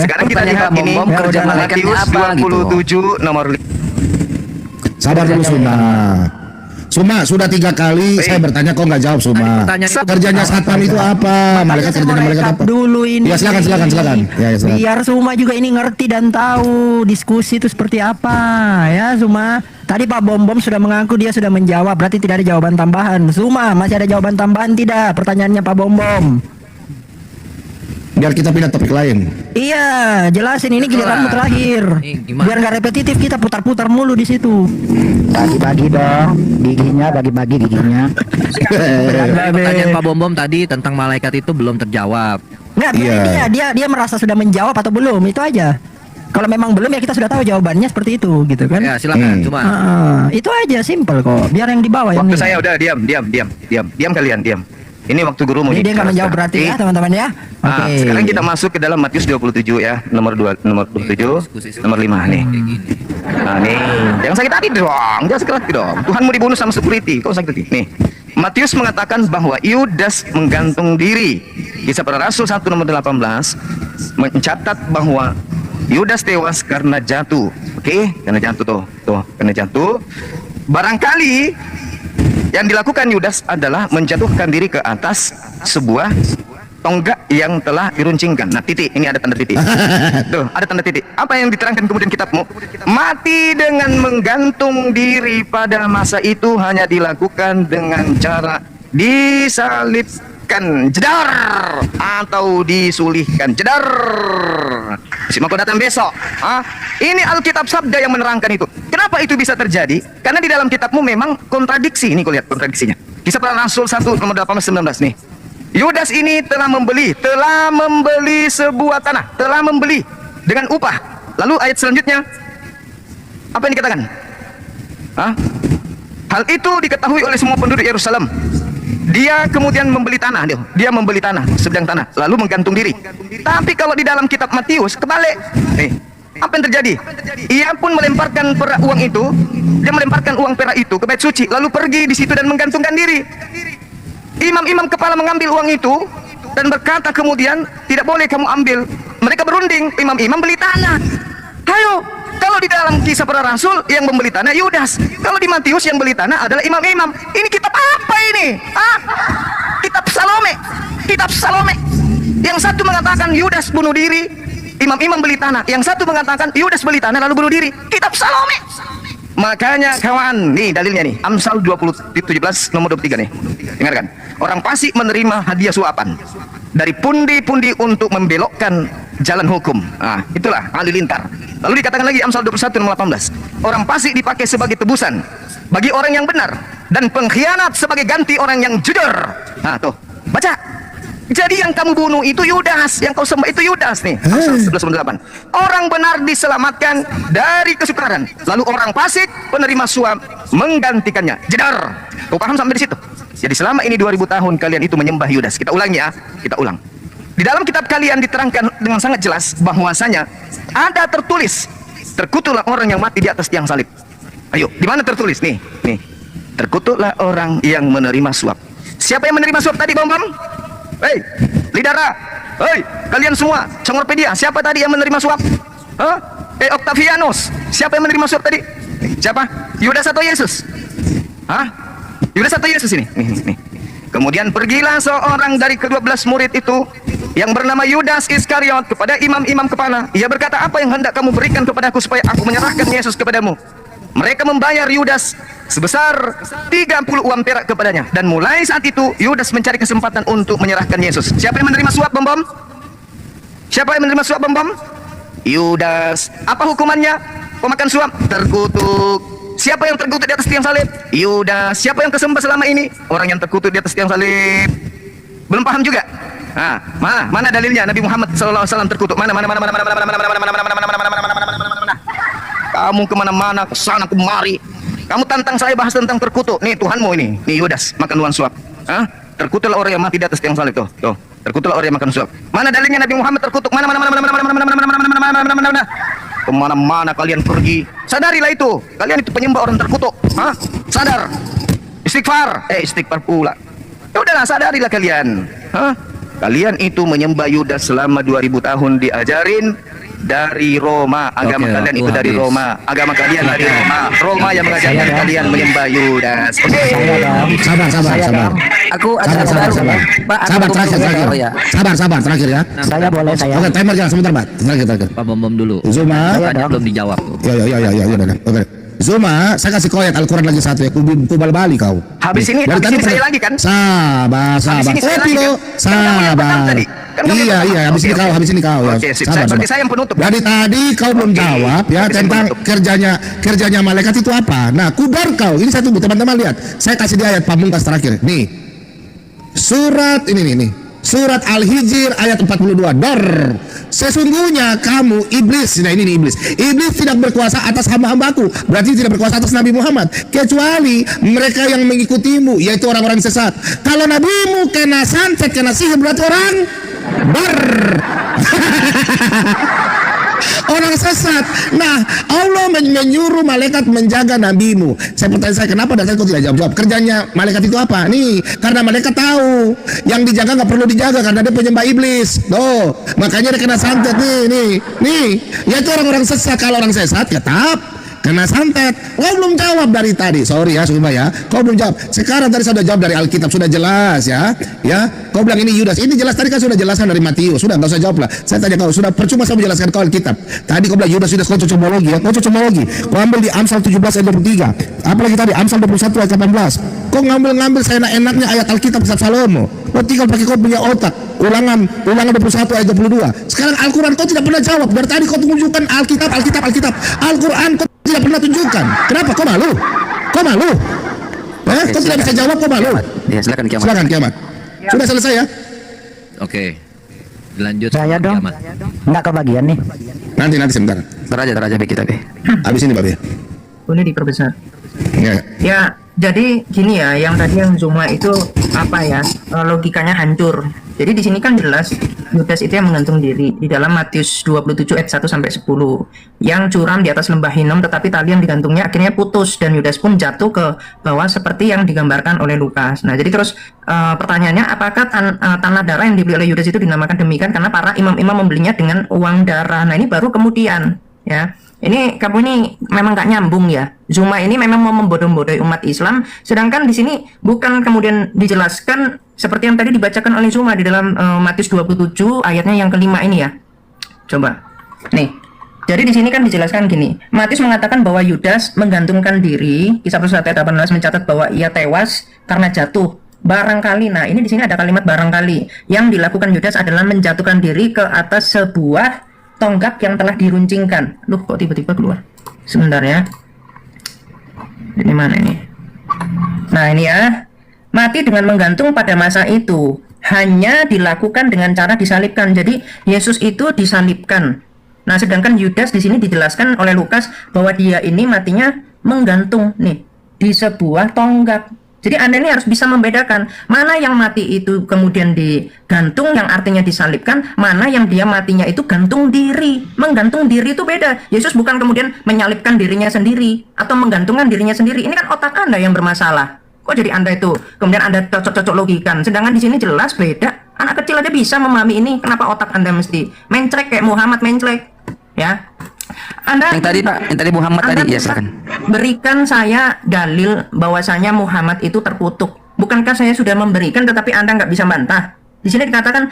sekarang kita lihat ini kerja Matius 27 nomor 5. Sabar dulu Suma. Suma, sudah 3 kali saya bertanya kok nggak jawab Suma. Pertanyaan itu Kerjanya satpam itu apa? Malaikat Saya mau kerjanya malaikat rekap apa? dulu ini. Ya silakan. Ya, silakan. Biar Suma juga ini ngerti dan tahu diskusi itu seperti apa ya Suma. Tadi Pak Bom sudah mengaku dia sudah menjawab, berarti tidak ada jawaban tambahan. Suma, masih ada jawaban tambahan tidak? Pertanyaannya Pak Bom. Biar kita pindah topik lain. Iya, jelasin ini giliranmu terakhir. Gimana? Biar nggak repetitif kita putar-putar mulu di situ. Bagi-bagi dong giginya, bagi-bagi giginya. Pertanyaan Pak Bom tadi tentang malaikat itu belum terjawab. Nggak, dia merasa sudah menjawab atau belum, itu aja. Kalau memang belum ya kita sudah tahu jawabannya seperti itu, gitu kan? Ya silakan. Cuma Itu aja simple kok. Biar yang di bawah yang Waktu ini. saya udah diam kalian, diam. Ini waktu gurumu Jadi nih. dia nggak menjawab berarti ya teman-teman ya. Nah, Oke. sekarang kita masuk ke dalam Matius 27 ya, nomor 27, nomor 5 nih. Nah, nih, jangan sakit hati dong, jangan sakit hati dong. Tuhanmu dibunuh sama security, kok sakit hati? Nih, Matius mengatakan bahwa Yudas menggantung diri. Kisah Para Rasul 1 nomor 18 mencatat bahwa Yudas tewas karena jatuh. Oke, karena jatuh karena jatuh. Barangkali yang dilakukan Yudas adalah menjatuhkan diri ke atas sebuah tonggak yang telah diruncingkan. Nah, titik, ini ada tanda titik. Tuh, ada tanda titik. Apa yang diterangkan kemudian kitabmu? Mati dengan menggantung diri pada masa itu hanya dilakukan dengan cara disalibkan, jedar, atau disulihkan, jedar. Simak kau datang besok. Ini Alkitab Sabda yang menerangkan itu. Kenapa itu bisa terjadi? Karena di dalam kitabmu memang kontradiksi. Ini kau lihat kontradiksinya. Kisah Para Rasul 1 nomor 18-19 nih. Yudas ini telah membeli sebuah tanah, telah membeli dengan upah. Lalu ayat selanjutnya apa yang dikatakan? Hal itu diketahui oleh semua penduduk Yerusalem. Dia kemudian membeli tanah, sebidang tanah, lalu menggantung diri. Tapi kalau di dalam kitab Matius kebalik. Nih, apa yang terjadi? Ia pun melemparkan perak uang itu, dia melemparkan uang perak itu ke bait suci, lalu pergi di situ dan menggantungkan diri. Imam-imam kepala mengambil uang itu dan berkata kemudian, tidak boleh kamu ambil. Mereka berunding, imam-imam beli tanah. Ayo, kalau di dalam Kisah Para Rasul yang membeli tanah Yudas, kalau di Matius yang beli tanah adalah imam-imam. Ini kitab apa ini? Kitab Salome. Yang satu mengatakan Yudas bunuh diri, imam-imam beli tanah. Yang satu mengatakan Yudas beli tanah lalu bunuh diri. Kitab Salome. Makanya kawan, nih dalilnya nih, Amsal 17 nomor 23 nih. Dengarkan. Orang fasik menerima hadiah suapan dari pundi-pundi untuk membelokkan jalan hukum. Itulah halilintar. Lalu dikatakan lagi Amsal 21 nomor 18. Orang fasik dipakai sebagai tebusan bagi orang yang benar dan pengkhianat sebagai ganti orang yang jujur. Tuh, baca. Jadi yang kamu bunuh itu Yudas, yang kau sembah itu Yudas nih. Amsal 11:8. Orang benar diselamatkan dari kesukaran, lalu orang fasik penerima suap menggantikannya. Jedar. Kau paham sampai di situ? Jadi selama ini 2000 tahun kalian itu menyembah Yudas. Kita ulang ya, kita ulang. Di dalam kitab kalian diterangkan dengan sangat jelas bahwasanya ada tertulis, terkutuklah orang yang mati di atas tiang salib. Ayo, di mana tertulis? Nih. Terkutuklah orang yang menerima suap. Siapa yang menerima suap tadi, Bom? Hei, Lidara. Hei, kalian semua, Congorpedia, siapa tadi yang menerima suap? Octavianus, siapa yang menerima suap tadi? Siapa? Yudas atau Yesus? Yudas atau Yesus ini? Nih. Kemudian pergilah seorang dari ke-12 murid itu yang bernama Yudas Iskariot kepada imam-imam kepala. Ia berkata, apa yang hendak kamu berikan kepadaku supaya aku menyerahkan Yesus kepadamu? Mereka membayar Yudas sebesar 30 uang perak kepadanya. Dan mulai saat itu Yudas mencari kesempatan untuk menyerahkan Yesus. Siapa yang menerima suap, Bom? Siapa yang menerima suap, Bom? Yudas. Apa hukumannya? Pemakan suap terkutuk. Siapa yang terkutuk di atas tiang salib? Yudas. Siapa yang kesembah selama ini? Orang yang terkutuk di atas tiang salib. Belum paham juga? Mana dalilnya Nabi Muhammad SAW terkutuk? Mana? Kamu kemana-mana, kesana kemari. Kamu tantang saya bahas tentang terkutuk. Nih Tuhanmu ini, nih Yudas makan uang suap. Terkutuklah orang yang mati di atas tiang salib tuh. Terkutuklah orang yang makan suap. Mana dalilnya Nabi Muhammad terkutuk? Mana? Kemana-mana kalian pergi. Sadarilah itu. Kalian itu penyembah orang terkutuk. Sadar. Istighfar. Istighfar pula. Ya udahlah, sadarilah kalian. Kalian itu menyembah Yudas selama 2000 tahun diajarin dari Roma. Agama Oke, kalian itu waktu dari habis. Roma. Agama kalian dari Roma. Roma yang mengajarkan kalian menyembah Yudas. Saya dong. Sabar, sabar, sabar. Aku ada Sabar, sabar, baru. sabar. Pak, aku Sabar, mau terakhir, ngomong terakhir. oh ya. Sabar, sabar, terakhir ya. Saya boleh saya. Oke, timer jangan sebentar, Pak. Terakhir, terakhir. Pak Bom Bom dulu. Zuma. Tadi belum dijawab tuh. Ya, udah. Oke. Zuma, saya kasih kau ayat Al-Quran lagi satu ya. Ku bal-bali kau. Habis ini, Dari habis tadi ini saya pernah- lagi kan? Sabar, sabar. ini saya Kopi lagi lo. kan? Kan kamu yang pertama Sabar. tadi. Kan kamu yang Iya, pertama. habis ini Oke, kau, oke. habis ini kau. Ya. Oke, sip. Sabar, Berarti sabar. saya yang penutup. Dari tadi kau belum Oke. jawab ya Berarti saya tentang penutup. kerjanya malaikat itu apa. Nah, kubar kau. Ini saya tunggu teman-teman lihat. Saya kasih dia ayat pamungkas terakhir. Nih. Surat ini nih. Surat Al-Hijr ayat 42. Sesungguhnya kamu iblis. Nah ini nih iblis. Iblis tidak berkuasa atas hamba-hambaku. Berarti tidak berkuasa atas Nabi Muhammad. Kecuali mereka yang mengikutimu, yaitu orang-orang sesat. Kalau nabimu kena santet, kena sihir, berarti orang orang sesat. Nah, Allah menyuruh malaikat menjaga nabimu. Saya pertanyaan saya, kenapa dasar kau tidak jawab-jawab? Kerjanya malaikat itu apa? Nih, karena malaikat tahu yang dijaga nggak perlu dijaga karena dia penyembah iblis. Tuh, makanya dia kena santet nih. Yaitu orang-orang sesat. Kalau orang sesat tetap kena santet. Kau belum jawab dari tadi. Sorry ya, Suma ya. Kau belum jawab. Sekarang tadi sudah jawab dari Alkitab, sudah jelas ya. Ya, kau bilang ini Yudas. Ini jelas tadi kan sudah jelaskan dari Matius. Sudah nggak usah jawab lah. Saya tanya kau, sudah percuma saya menjelaskan kau Alkitab. Tadi kau bilang Yudas kau cocomologi ya. Kau cocomologi. Kau ambil di Amsal 17 ayat 23. Apalagi tadi Amsal 21 ayat 18. Kau ngambil saya enaknya ayat Alkitab Kitab Salomo. Kau tinggal pakai kau punya otak. Ulangan 21 ayat 22. Sekarang Al-Quran kau tidak pernah jawab. Dari tadi kau tunjukkan Alkitab. Al-Quran kau tidak pernah tunjukkan. Kenapa? Kau malu? Kau tidak bisa jawab, kau malu? Ya, silakan kiamat. Silakan kiamat. Sudah selesai ya? Oke. Dilanjut. Saya dong. Kiamat. Enggak kebagian nih. Nanti sebentar. Ntar aja kita deh. Habis ini Babe. Boleh diperbesar. Ya. Ya, jadi gini ya, yang tadi yang Zuma itu apa ya, logikanya hancur. Jadi di sini kan jelas Yudas itu yang menggantung diri di dalam Matius 27 ayat 1 sampai 10. Yang curam di atas lembah Hinom tetapi tali yang digantungnya akhirnya putus dan Yudas pun jatuh ke bawah seperti yang digambarkan oleh Lukas. Nah, jadi terus pertanyaannya apakah tanah darah yang dibeli oleh Yudas itu dinamakan demikian karena para imam-imam membelinya dengan uang darah. Nah, ini baru kemudian ya. Ini kamu ini memang gak nyambung ya. Zuma ini memang mau membodoh-bodohi umat Islam, sedangkan di sini bukan kemudian dijelaskan seperti yang tadi dibacakan oleh Zuma di dalam Matius 27 ayatnya yang kelima ini ya. Coba. Nih. Jadi di sini kan dijelaskan gini. Matius mengatakan bahwa Yudas menggantungkan diri, Kisah Rasul ayat 18 mencatat bahwa ia tewas karena jatuh. Barangkali, nah ini di sini ada kalimat barangkali. Yang dilakukan Yudas adalah menjatuhkan diri ke atas sebuah tonggak yang telah diruncingkan. Loh, kok tiba-tiba keluar? Sebentar ya. Ini mana ini? Nah, ini ya. Mati dengan menggantung pada masa itu hanya dilakukan dengan cara disalibkan. Jadi, Yesus itu disalibkan. Nah, sedangkan Yudas di sini dijelaskan oleh Lukas bahwa dia ini matinya menggantung nih di sebuah tonggak. Jadi Anda ini harus bisa membedakan mana yang mati itu kemudian digantung yang artinya disalibkan, mana yang dia matinya itu gantung diri. Menggantung diri itu beda. Yesus bukan kemudian menyalibkan dirinya sendiri atau menggantungkan dirinya sendiri. Ini kan otak Anda yang bermasalah. Kok jadi Anda itu kemudian Anda cocok-cocok logikan. Sedangkan di sini jelas beda. Anak kecil aja bisa memahami ini. Kenapa otak Anda mesti mencrek kayak Muhammad mencrek? Ya. Anda Yang tadi Muhammad Anda tadi ya bisa silakan. berikan saya dalil bahwasanya Muhammad itu terkutuk. Bukankah saya sudah memberikan tetapi Anda nggak bisa bantah? Di sini dikatakan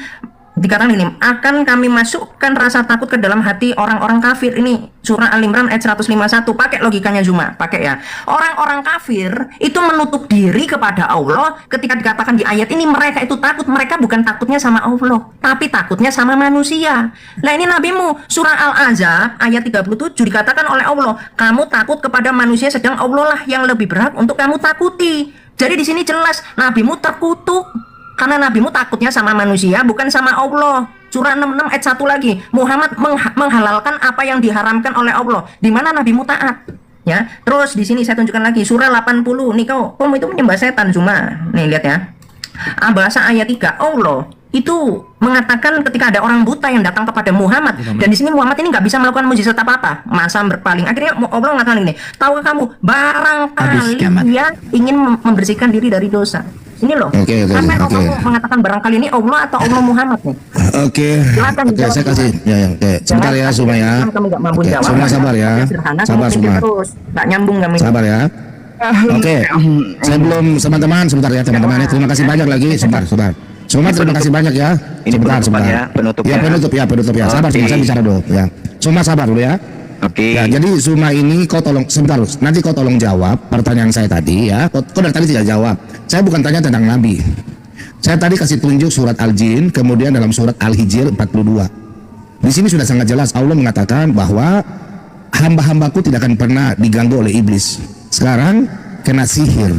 ini akan kami masukkan rasa takut ke dalam hati orang-orang kafir. Ini surah Al-Imran ayat 151. Pakai logikanya Zuma, pakai ya. Orang-orang kafir itu menutup diri kepada Allah ketika dikatakan di ayat ini mereka itu takut. Mereka bukan takutnya sama Allah, tapi takutnya sama manusia. Nah, ini nabimu surah Al-Ahzab ayat 37 dikatakan oleh Allah, kamu takut kepada manusia sedang Allah lah yang lebih berhak untuk kamu takuti. Jadi di sini jelas nabimu terkutuk. Karena nabimu takutnya sama manusia, bukan sama Allah. Surah 66 ayat 1 lagi. Muhammad menghalalkan apa yang diharamkan oleh Allah. Di mana nabimu taat. Ya. Terus di sini saya tunjukkan lagi surah 80. Nih kamu itu menyembah setan Zuma. Nih lihat ya. Bahasa ayat 3. Allah itu mengatakan ketika ada orang buta yang datang kepada Muhammad, dan di sini Muhammad ini nggak bisa melakukan mujizat apa-apa, masa berpaling. Akhirnya Allah mengatakan ini, tahukah kamu barangkali dia ingin membersihkan diri dari dosa. Ini loh. Oke, Siapa yang oke. Allah mengatakan barangkali ini Allah atau Allah Muhammad nih? Oke, Silakan oke, dijawab, saya kasih. Ya, ya, oke. Sebentar ya, Suma ya. Kami nggak mampu Oke, jawab. Suma sabar ya. Sederhana, Sabar, kamu Suma. pikir terus. Nggak nyambung kami. Sabar ya. Oke, sebelum teman-teman, sebentar ya teman-teman. Terima kasih banyak lagi. Sebentar, sebentar. Suma terima kasih banyak ya. Ini Sebentar, penutupan sebentar. ya, penutup Ya, ya. penutup ya. Sabar, Suma, Oke. saya bicara dulu. Ya, Suma sabar dulu ya. Oke. Ya, jadi Suma ini kau tolong sebentar, nanti kau tolong jawab pertanyaan saya tadi ya. Kau dari tadi tidak jawab. Saya bukan tanya tentang Nabi. Saya tadi kasih tunjuk surat Al-Jin, kemudian dalam surat Al-Hijr 42. Di sini sudah sangat jelas Allah mengatakan bahwa hamba-hambaku tidak akan pernah diganggu oleh iblis. Sekarang kena sihir,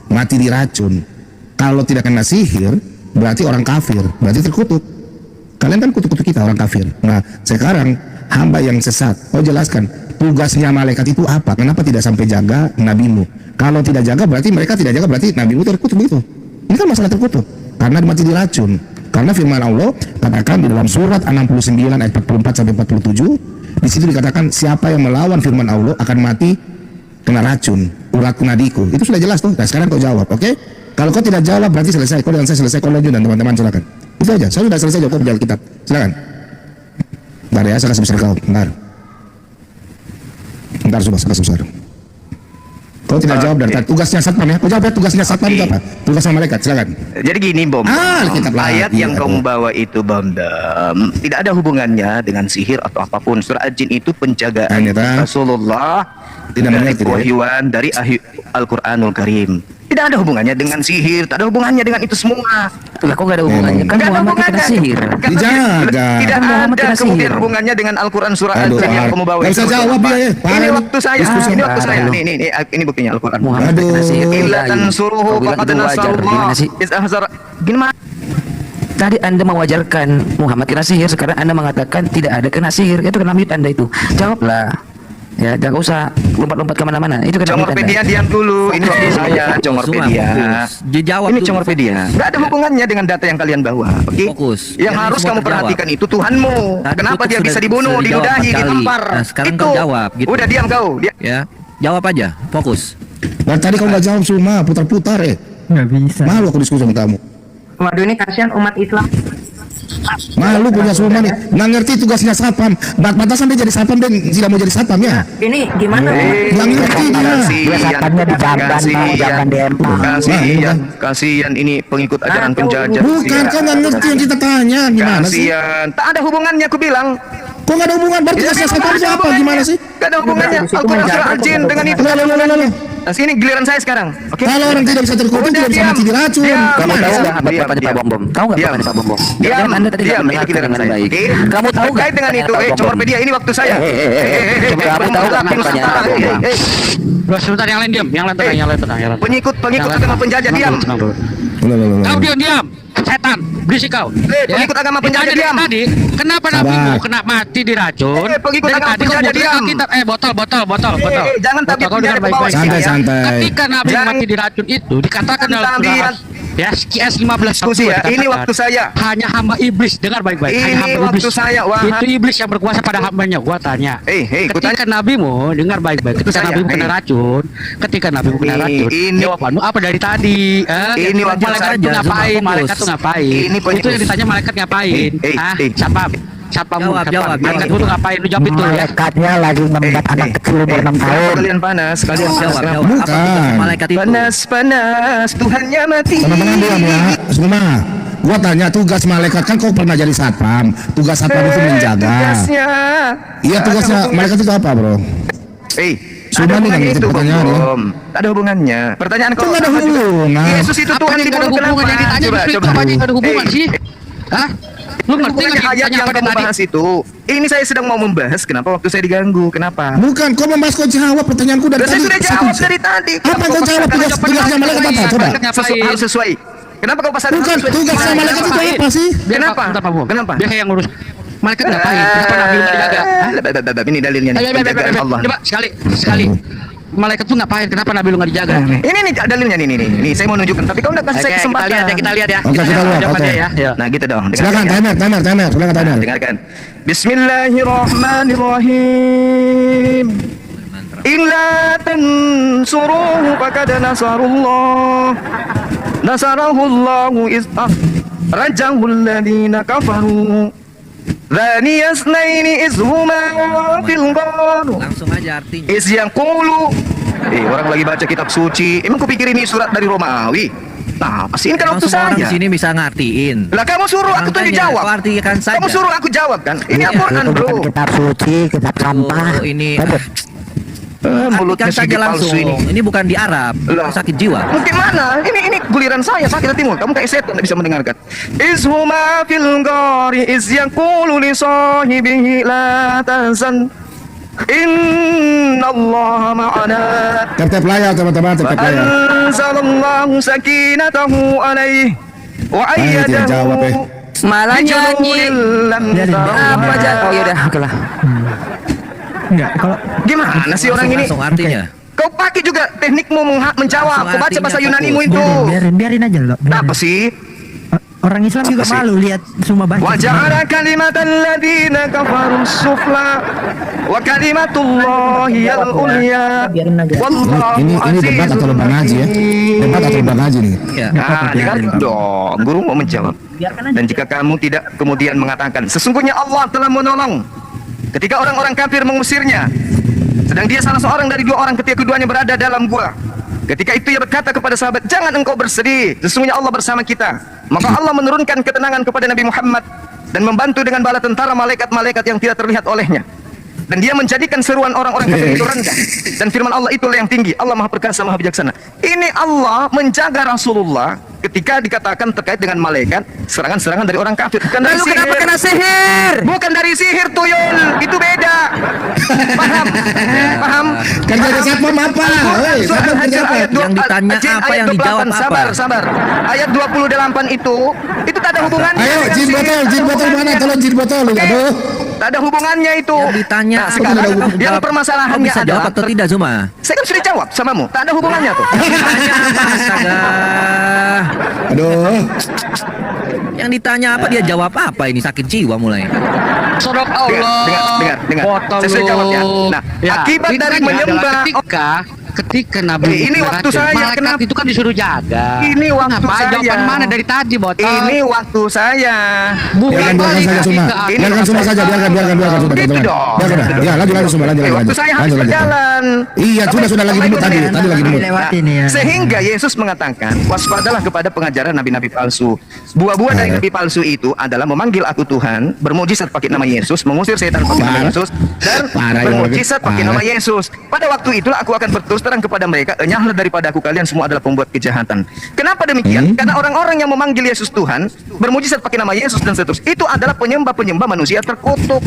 mati diracun. Kalau tidak kena sihir, berarti orang kafir, berarti terkutuk. Kalian kan kutuk-kutuk kita orang kafir. Nah, sekarang hamba yang sesat, kau jelaskan tugasnya malaikat itu apa? Kenapa tidak sampai jaga nabimu? Kalau tidak jaga berarti mereka tidak jaga, berarti nabimu terkutuk begitu. Ini kan masalah terkutuk karena mati diracun. Karena firman Allah katakan di dalam surat 69 ayat 44 sampai 47, di situ dikatakan siapa yang melawan firman Allah akan mati kena racun, urat nadiku. Itu sudah jelas tuh. Nah, sekarang kau jawab, oke? Kalau kau tidak jawab berarti selesai. Kau dan saya selesai, kau lanjut dan teman-teman silakan. Itu aja. Saya sudah selesai jawab di Alkitab. Silakan. Bentar ya, saya kasih besar kau. Bentar. Bentar, coba saya kasih besar. Kau tidak jawab dari tadi. Tugasnya satpam ya. Kau jawab ya, tugasnya satpam itu apa? Tugasnya malaikat. Silakan. Jadi gini, Bom. Alkitab lagi. Ayat yang Aduh. kamu bawa itu, Bom, tidak ada hubungannya dengan sihir atau apapun. Surah Al-Jin itu penjagaan Ternyata Rasulullah tidak dari mengerti, ya? kewahyuan dari Al-Quranul Karim. Tidak ada hubungannya dengan sihir, tak ada hubungannya dengan itu semua. Lah kok gak ada hubungannya? Kan Nggak ada Muhammad kena hubungannya. sihir. Karena Dijaga. Tidak Kan Muhammad ada kena kemudian sihir. hubungannya dengan Al-Quran surah Aduh, Al-Jin yang kamu bawa nggak itu. usah jawab dia, ya. Ini Parah. waktu saya, Diskusi. ini waktu saya. Parah. Ini buktinya Al-Quran. Muhammad Aduh. kena sihir. Illa Iya, tansuruhu kau bilang faqad itu wajar. nasarullah. Gimana sih? Iz ahzara. Gimana? Tadi Anda mewajarkan Muhammad kena sihir, sekarang Anda mengatakan tidak ada kena sihir. Itu kena mute Anda itu. Jawablah. Ya, jangan usah lompat-lompat kemana-mana. Itu kena mute Congorpedia Anda. diam dulu. Ini waktu saya Congorpedia. Dijawab Ini dulu, Congorpedia. fokus. Nggak ada hubungannya dengan data yang kalian bawa. Oke? Fokus. Yang Yang harus semua kamu terjawab. perhatikan itu Tuhanmu. Tadi Kenapa itu dia sudah- bisa dibunuh, sudah dijawab diludahi, 4 kali. ditampar? Nah, sekarang Itu. kau jawab, gitu. Udah diam kau. Ya, jawab aja, fokus. Dan tadi kau nggak jawab Suma, putar-putar Nggak bisa. Malu aku diskusi sama kamu. Waduh, ini kasihan umat Islam. Malu punya Suma nih. Nggak ngerti tugasnya satpam. Bat-batan sampai jadi satpam dan tidak mau jadi satpam ya. Ini gimana? Nggak ngerti dia. Dia satpamnya di jamban, jangan di empang. Kasihan, kasihan ini pengikut ajaran penjajah. Bukan, kau nggak ngerti yang kita tanya. Gimana sih? Kasihan. Tak ada hubungannya aku bilang. Kok nggak ada hubungan? Berarti tugasnya satpam itu apa? Gimana sih? Gak ada hubungannya Al-Quran surah Al-Jin dengan itu. Loh. Nah, sini giliran saya sekarang. Oke. Kalau orang tidak bisa terkutuk, Udah, tidak bisa diam. mati diracun. Diam. Kamu Gimana tahu sih? nggak bapaknya Pak Bom Bom? Tahu nggak Diam. bapaknya Pak Bom Bom? Diam. Jangan Anda tadi tidak Diam. Ini mendengarkan giliran dengan saya. baik. Oke? Kamu tahu nggak Terkait dengan itu, bapaknya Pak Bom Bom? Congorpedia ini waktu saya. Coba kamu tahu nggak bapaknya Pak Bom Bom? Loh, sebentar, yang lain diam, yang lain tenang, yang lain tenang, yang lain. Pengikut agama penjajah diam. Tenang dulu. Loh. Kau diam, setan, berisik kau. pengikut agama penjajah, Itu diam. Tadi, kenapa Sabar. nabimu kena mati diracun? Pengikut Dari agama tadi kau penjajah, muter diam. Alkitab. Botol. Jangan Botol, kau dengar tabiat baik-baik. penjajah Santai. Ketika Nabi Jangan- mati diracun itu dikatakan dalam Jangan surah tabiat. ya QS 15 Diskusi ya, ini waktu saya. hanya hamba iblis, dengar baik-baik. Ini hanya hamba waktu iblis. saya, wahai- Itu iblis yang berkuasa pada hambanya. Gua tanya. Kutanya. Ketika nabimu, dengar baik-baik. Ketika saya, nabimu kena racun, ketika nabimu kena racun, jawabanmu apa dari tadi? Ini waktu malaikat saya. itu ngapain? Fokus. Malaikat itu ngapain? Ini Itu yang ditanya malaikat ngapain? Siapa? Jawab. Malaikat itu ngapain? Lu jawab itu ya. Malaikatnya lagi membuat anak kecil umur 6 tahun. Kalian panas, kalian Jawab. panas. Apa tugas Bukan. malaikat itu? Panas, Tuhannya mati. Teman-teman diam ya. Suma, gua tanya tugas malaikat kan kau pernah jadi satpam. Tugas satpam itu menjaga. Tugasnya. Iya tugasnya malaikat itu apa bro? Ada Sudah nih, nggak hubungannya ngerti itu, pertanyaan, ya? Bom. Tak ada hubungannya. Pertanyaan kau. Kok nggak ada apa juga? hubungan? Yesus itu Apa Tuhan yang ada dibunuh hubungan kenapa? yang ditanya Coba, justru itu coba. apa yang ada hubungan sih? Hah? Lu ngerti Bukan nggak ayat ditanya yang apa kamu tadi? bahas itu. Ini saya sedang mau membahas kenapa waktu saya diganggu. Kenapa? Bukan, kau membahas kau jawab pertanyaanku dari Udah, saya tadi. sudah jawab dari tadi. Apa kau jawab tugasnya malaikat apa? Coba. Harus sesuai. Kenapa kau pasal Bukan, tugasnya malaikat itu apa sih? Kenapa? Bentar, Pak Bom. Kenapa? Dia kayak yang ngurus. Malaikat ngapain? Kenapa Nabi lu dijaga? Hah? Ini dalilnya nih. Penjagaan Allah. Coba sekali. Malaikat tuh ngapain? Kenapa Nabi lu nggak dijaga? Ini nih dalilnya nih. Nih saya mau nunjukkan. Tapi kau udah kasih saya kesempatan. Kita lihat ya. Oke, kita lihat, Jawabannya oke. ya. Nah gitu dong. Silakan Dengarkan ya. timer. Silakan timer. Dengarkan. Bismillahirrahmanirrahim. Illa tansuruhu faqad nasarullah. Nasarahullahu iz rajahul ladina kafaru. Thaniya isnaini iz huma fil ghar. Langsung aja artinya. Is yang kulu. Orang lagi baca kitab suci. Emang kupikir ini surat dari Romawi? Nah, pasti ini kan waktu Semua orang saya. di sini bisa ngartiin. Lah kamu suruh aku tuh Makanya, dijawab. kau artikan saja. Kamu suruh aku jawab kan? Ini Iya. Al-Quran, bro. Bukan kitab suci, kitab sampah. Oh, ini Mulutnya artikan saja sedikit palsu langsung. ini. Ini bukan di Arab. Lah. Sakit jiwa. Mungkin mana? Ini guliran saya sakit hatimu. Kamu kayak setan tidak bisa mendengarkan. Ishuma fil ghari iz yaqulu li sahibihi la tahzan. Innallaha ma'ana. Tap-tap layar teman-teman, tap-tap layar. Anzalallahu sakinatahu alaihi wa Ayo, dia jawab, ayyadahu. Malah nyanyi. Apa aja? Oh yaudah, oke lah. Enggak, kalau Gimana sih orang ini? Langsung artinya. Kau pakai juga teknikmu menjawab. Langsung Kau baca artinya bahasa fokus. Yunanimu itu. biarin aja loh. Apa sih? Orang Islam juga Apa sih? malu lihat semua baca. Wa ja'ala kalimatal ladzina kafaru sufla wa kalimatullahi al-ulya. Biarin aja. Wallahu Ini debat atau lomba ngaji ya? Debat atau lomba ngaji nih? Ya. Nah, dengar dong, guru mau menjawab. Biarkan aja. Dan jika kamu tidak kemudian mengatakan, sesungguhnya Allah telah menolong ketika orang-orang kafir mengusirnya, sedang dia salah seorang dari dua orang ketika keduanya berada dalam gua. Ketika itu ia berkata kepada sahabat, jangan engkau bersedih, sesungguhnya Allah bersama kita. Maka Allah menurunkan ketenangan kepada Nabi Muhammad dan membantu dengan bala tentara malaikat-malaikat yang tidak terlihat olehnya. Dan dia menjadikan seruan orang-orang kafir itu rendah. Dan firman Allah itulah yang tinggi. Allah Maha Perkasa, Maha Bijaksana. Ini Allah menjaga Rasulullah ketika dikatakan terkait dengan malaikat serangan-serangan dari orang kafir. Bukan dari Lalu sihir. kenapa kena sihir? Bukan dari sihir, tuyul. Itu beda. Paham? Paham? Kerja di satpam apa? Hei, Surah satpam kerja Al-Hajar apa? ayat Yang ditanya apa, ayat yang 28. dijawab apa? Sabar. Ayat 28 itu tak ada hubungannya. Ayo, dengan jin sihir. botol Tak ada mana? hubungannya. Tolong jin botol. Aduh. Tak ada hubungannya itu. Yang ditanya Nah, apa, sekarang kamu yang jawab. permasalahannya Kau bisa jawab adalah atau tidak Zuma? saya kan sudah jawab samamu. Tak ada hubungannya tuh. Ditanya apa? Astaga. Aduh. Yang ditanya apa dia jawab apa, ini sakit jiwa mulai. Sodok Allah. Dengar. Botol Saya sudah jawab ya. Nah, akibat ini dari adalah menyembah ketika Nabi ini waktu beracun, saya, malaikat kenapa? itu kan disuruh jaga. Ini waktu Kenapa? saya. Jawaban mana dari tadi, Botol? Ini waktu saya. Biarkan saja semua. Biarkan semua saja. Biarkan sudah. Begitu teman-teman. dong. Biarkan. Ya, lanjut semua. Lanjut. Waktu saya habis berjalan. Iya, sudah lagi dulu tadi. Tadi lagi dulu. Lewati nih ya. Sehingga Yesus mengatakan, waspadalah kepada pengajaran nabi-nabi palsu. Buah-buah dari nabi palsu itu adalah memanggil aku Tuhan, bermujizat pakai nama Yesus, mengusir setan pakai nama Yesus, dan Parah, ya, bermujizat pakai parah. nama Yesus. Pada waktu itulah aku akan berterus terang kepada mereka, enyahlah daripada aku, kalian semua adalah pembuat kejahatan. Kenapa demikian? Karena orang-orang yang memanggil Yesus Tuhan, bermujizat pakai nama Yesus dan seterusnya, itu adalah penyembah-penyembah manusia terkutuk.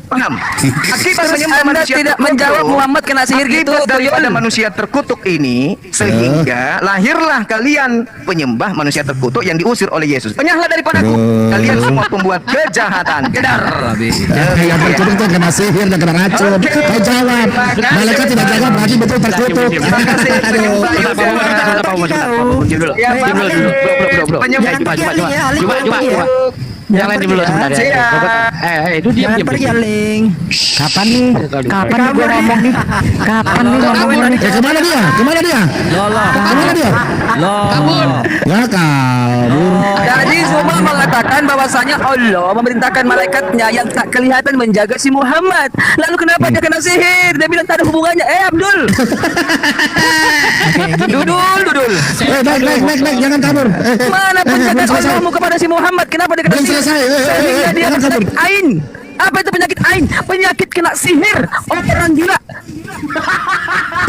Paham? Akibat menyembah Anda manusia tidak terkutuk, menjawab Muhammad kena sihir gitu, akibat daripada tuyul. manusia terkutuk ini, sehingga lahirlah kalian penyembah manusia terkutuk yang diusir oleh Yesus. Enyahlah daripadaku, kalian semua pembuat kejahatan. Kedar. Yang terkutuk itu kena sihir dan kena racun. Kau jawab. Malaikat tidak jaga berarti betul terkutuk. Terima kasih. Ya, bro. Penyembah Yang lain dulu sebentar ya. Itu diam. Jangan pergi Aling. Kapan nih gue ngomong nih? Kapan nih ngomong nih? Kemana dia? Kemana dia? Ya kabur. Jadi semua mengatakan bahwasanya Allah memerintahkan malaikatnya yang tak kelihatan menjaga si Muhammad. Lalu kenapa dia kena sihir? Dia bilang tak ada hubungannya. Abdul. Dudul. Naik, jangan kabur. Mana penjagaan Allahmu kepada si Muhammad? Kenapa dia kena Belum sihir? selesai. Sehingga dia Jangan kena kabur. penyakit ain. Apa itu penyakit ain? Penyakit kena sihir. Orang gila.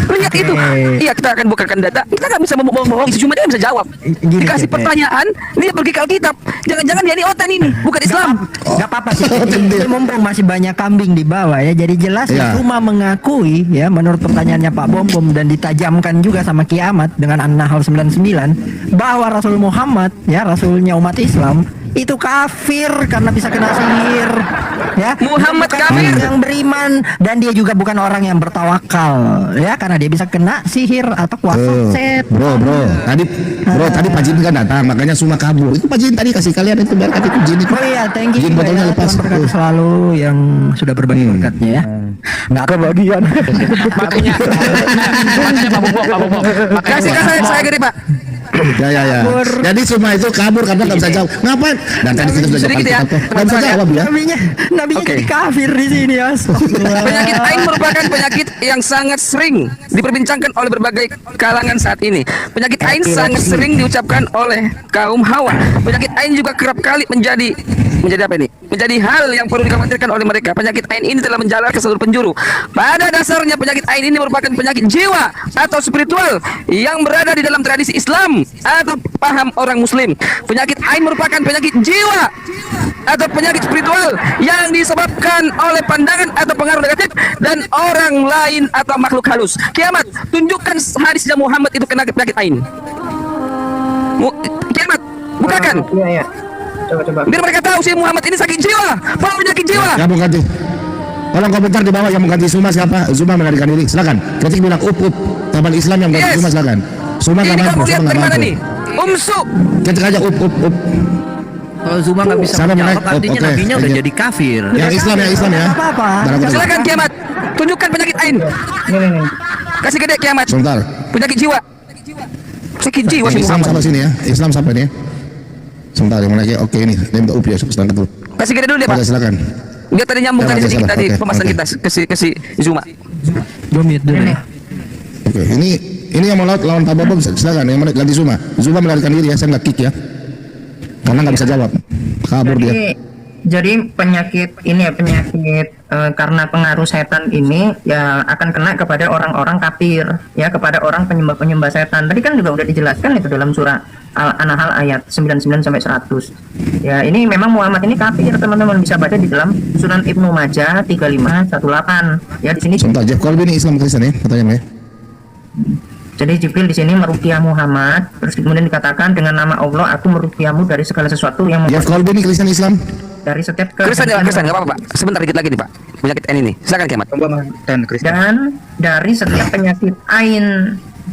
Lihat itu. Iya, kita akan bukakan data. Kita nggak bisa bohong-bohong. Cuma dia bisa jawab. Gini, Dikasih Pepe. pertanyaan, dia pergi ke Alkitab. Jangan-jangan dia ini otan ini, bukan Islam. Gak apa-apa sih. Ini mumpung masih banyak kambing di bawah ya. Jadi jelas Ya. cuma mengakui ya menurut pertanyaannya Pak Bom dan ditajamkan juga sama Kiamat dengan An-Nahl 99 bahwa Rasul Muhammad ya rasulnya umat Islam itu kafir karena bisa kena sihir ya. Muhammad Bukan kafir. orang yang beriman dan dia juga bukan orang yang bertawakal ya karena dia bisa kena sihir atau kuasa set. Bro, tadi Pak Jin kan datang, makanya semua kabur. Itu Pak Jin tadi kasih kalian itu biar kasih Jin itu. Oh iya, thank you. Jin botolnya ya, lepas. Tuhan berkati selalu yang sudah berbagi berkatnya ya. Nggak kebagian. Makanya Pak Bobo. Kasih saya gini Pak. Ya. Jadi semua itu kabur karena nggak bisa jawab. Ngapain? Dan tadi kita sudah Sedikit ya, nggak bisa jawab ya. Nabinya Oke. jadi kafir di sini ya. Penyakit ain merupakan penyakit yang sangat sering diperbincangkan oleh berbagai kalangan saat ini. Penyakit ain sangat sering diucapkan oleh kaum hawa. Penyakit ain juga kerap kali menjadi apa ini? Menjadi hal yang perlu dikhawatirkan oleh mereka. Penyakit ain ini telah menjalar ke seluruh penjuru. Pada dasarnya penyakit ain ini merupakan penyakit jiwa atau spiritual yang berada di dalam tradisi Islam atau paham orang Muslim. Penyakit ain merupakan penyakit jiwa atau penyakit spiritual yang disebabkan oleh pandangan atau pengaruh negatif dan orang lain atau makhluk halus. Kiamat, tunjukkan hadisnya Muhammad itu kena penyakit ain. Kiamat, bukakan. Iya. Coba. Biar mereka tahu si Muhammad ini sakit jiwa, bawa penyakit jiwa. Ya mengganti. Tolong komentar di bawah yang mengganti Suma siapa? Zuma melarikan diri. Silakan. Ketik bilang up. Taman Islam yang mengganti Suma silakan. Suma Ini nggak mampu. kamu lihat Suma dari nggak mana mampu. nih? Umsu. Ketik aja up. Kalau Zuma nggak bisa Sama menjawab, menaik. Oh, artinya oke. nabinya udah Oke. jadi kafir. Yang Islam ya. Apa-apa. Silakan kiamat, tunjukkan penyakit ain. Nih. Kasih gede kiamat. Sebentar. Penyakit jiwa. Sakit jiwa si Yang Islam Muhammad. sampai sini ya. Islam sampai nih ya. Sebentar yang lagi. Oke ini. Dia minta up ya. Sedangkan dulu. Kasih gede dulu deh, Pak. Oke silakan. Dia tadi nyambung Ya, tadi oke, sedikit salah. tadi Oke, pembahasan oke. kita ke si Zuma. Gue mute dulu ya. Oke, ini yang mau lawan Pak Bobo silakan. Yang mau ganti Zuma. Zuma melarikan diri ya. Saya nggak kick ya. Karena nggak bisa jawab. Kabur dia. Jadi penyakit ini ya karena pengaruh setan ini ya akan kena kepada orang-orang kafir ya, kepada orang penyembah setan. Tadi kan juga udah dijelaskan itu dalam surah An-Nahl ayat 99 sampai 100. Ya, ini memang Muhammad ini kafir, teman-teman bisa baca di dalam Sunan Ibnu Majah 3518. Ya di sini Sebentar, Jeff Colby ini Islam Kristen ya katanya ya. jadi Jibril di sini meruqyah Muhammad, terus kemudian dikatakan dengan nama Allah aku meruqyahmu dari segala sesuatu yang Jeff Colby ini Kristen Islam. dari setiap Kristen nggak apa-apa, Pak. Sebentar dikit lagi nih, Pak. Penyakit ain ini. Silakan kiamat. dan dari setiap penyakit ain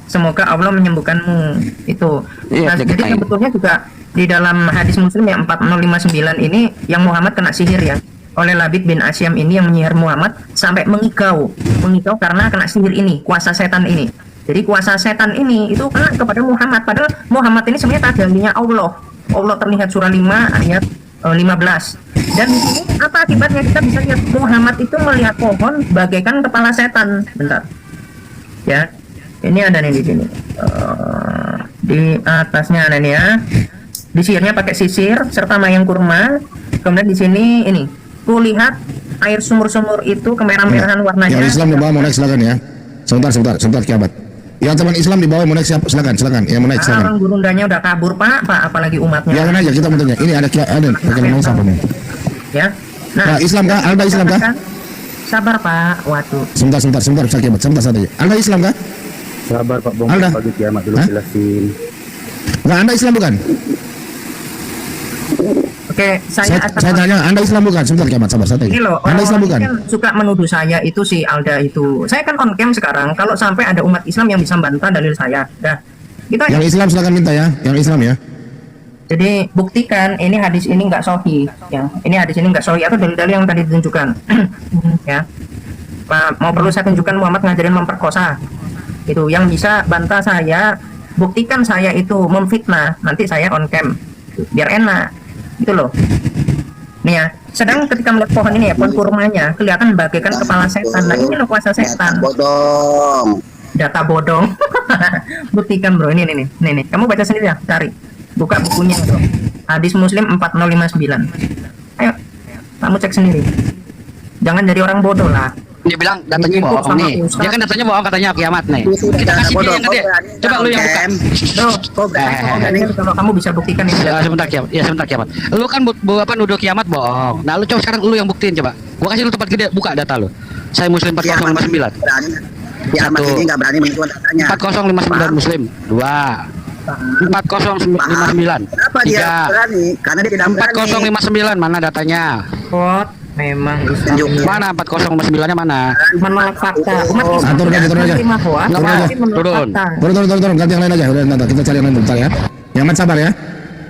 semoga Allah menyembuhkanmu itu. Iya, Nah, penyakit jadi ain. sebetulnya juga di dalam hadis Muslim yang 4059 ini yang Muhammad kena sihir ya oleh Labid bin Asyam ini yang menyihir Muhammad sampai mengigau karena kena sihir ini, kuasa setan ini. Jadi kuasa setan ini itu kena kepada Muhammad, padahal Muhammad ini sebenarnya tajallinya Allah. Allah terlihat surah 5 ayat 15. Dan di sini apa akibatnya kita bisa lihat Muhammad itu melihat pohon bagaikan kepala setan. Bentar. Ya. Ini ada nih di sini. Di atasnya ada nih ya. Disihirnya pakai sisir serta mayang kurma. Kemudian di sini ini. Kulihat air sumur-sumur itu kemerah-merahan warnanya. Yang Islam di bawah mau naik silakan ya. Sebentar kiamat. Yang teman Islam di bawah mau naik siapa? Silakan. Yang mau naik silakan. Orang gurundanya udah kabur Pak, apalagi umatnya. Jangan aja kita mau tanya. Ini ada pakai nama siapa nih? Ya. Nah, Islam kah? Anda Islam kah? Sabar Pak. Waduh. Sebentar Ustaz Kiamat. Sebentar saja. Anda Islam kah? Sabar Pak Bom, Anda? pagi kiamat dulu Hah? jelasin. Enggak, Anda Islam bukan? Oke, saya tanya, Anda Islam bukan? Sebentar Kiamat, sabar saja. ini loh, Anda Islam bukan? orang-orang kan suka menuduh saya itu si Alda itu. Saya kan on cam sekarang. Kalau sampai ada umat Islam yang bisa bantah dalil saya, dah. Kita Yang Islam silakan minta ya. Yang Islam ya. jadi buktikan ini hadis ini nggak sahih, ya. Ini hadis ini nggak sahih atau dalil-dalil yang tadi ditunjukkan, ya. Pak, mau perlu saya tunjukkan Muhammad ngajarin memperkosa. Itu yang bisa bantah saya, buktikan saya itu memfitnah. Nanti saya on cam, biar enak. Gitu loh. Nih ya, sedang ketika melihat pohon ini ya, pohon kurmanya kelihatan bagaikan kepala setan. Nah ini loh kuasa setan. Data bodong. Buktikan bro, ini nih. Kamu baca sendiri ya, cari. Buka bukunya bro. Hadis Muslim 4059. Ayo, kamu cek sendiri. Jangan jadi orang bodoh lah. Dia bilang datanya Ini bohong sama nih. Ustaz. Dia kan datanya bohong katanya kiamat nih. Kita kasih dia yang gede. Coba lu yang buka. Kalau kamu bisa buktikan ini. Ya sebentar kiamat. Ya sebentar kiamat. Lu kan apa nuduh kiamat bohong. Nah lu coba sekarang lu yang buktiin coba. Gua kasih lu tempat gede, buka data lu. Saya Muslim 4059. Kiamat ini nggak berani menentukan datanya. 4059 Muslim. 2. 4059. Kenapa dia berani? Karena dia tidak berani. 4059 mana datanya? Kot memang Mana 4059-nya mana? menolak fakta. Umat Islam Turun aja. menerima hoax, tapi menolak Turun. fakta. Turun. Ganti yang lain aja. Udah, nanti kita cari yang lain bentar ya. Yang Mat sabar ya.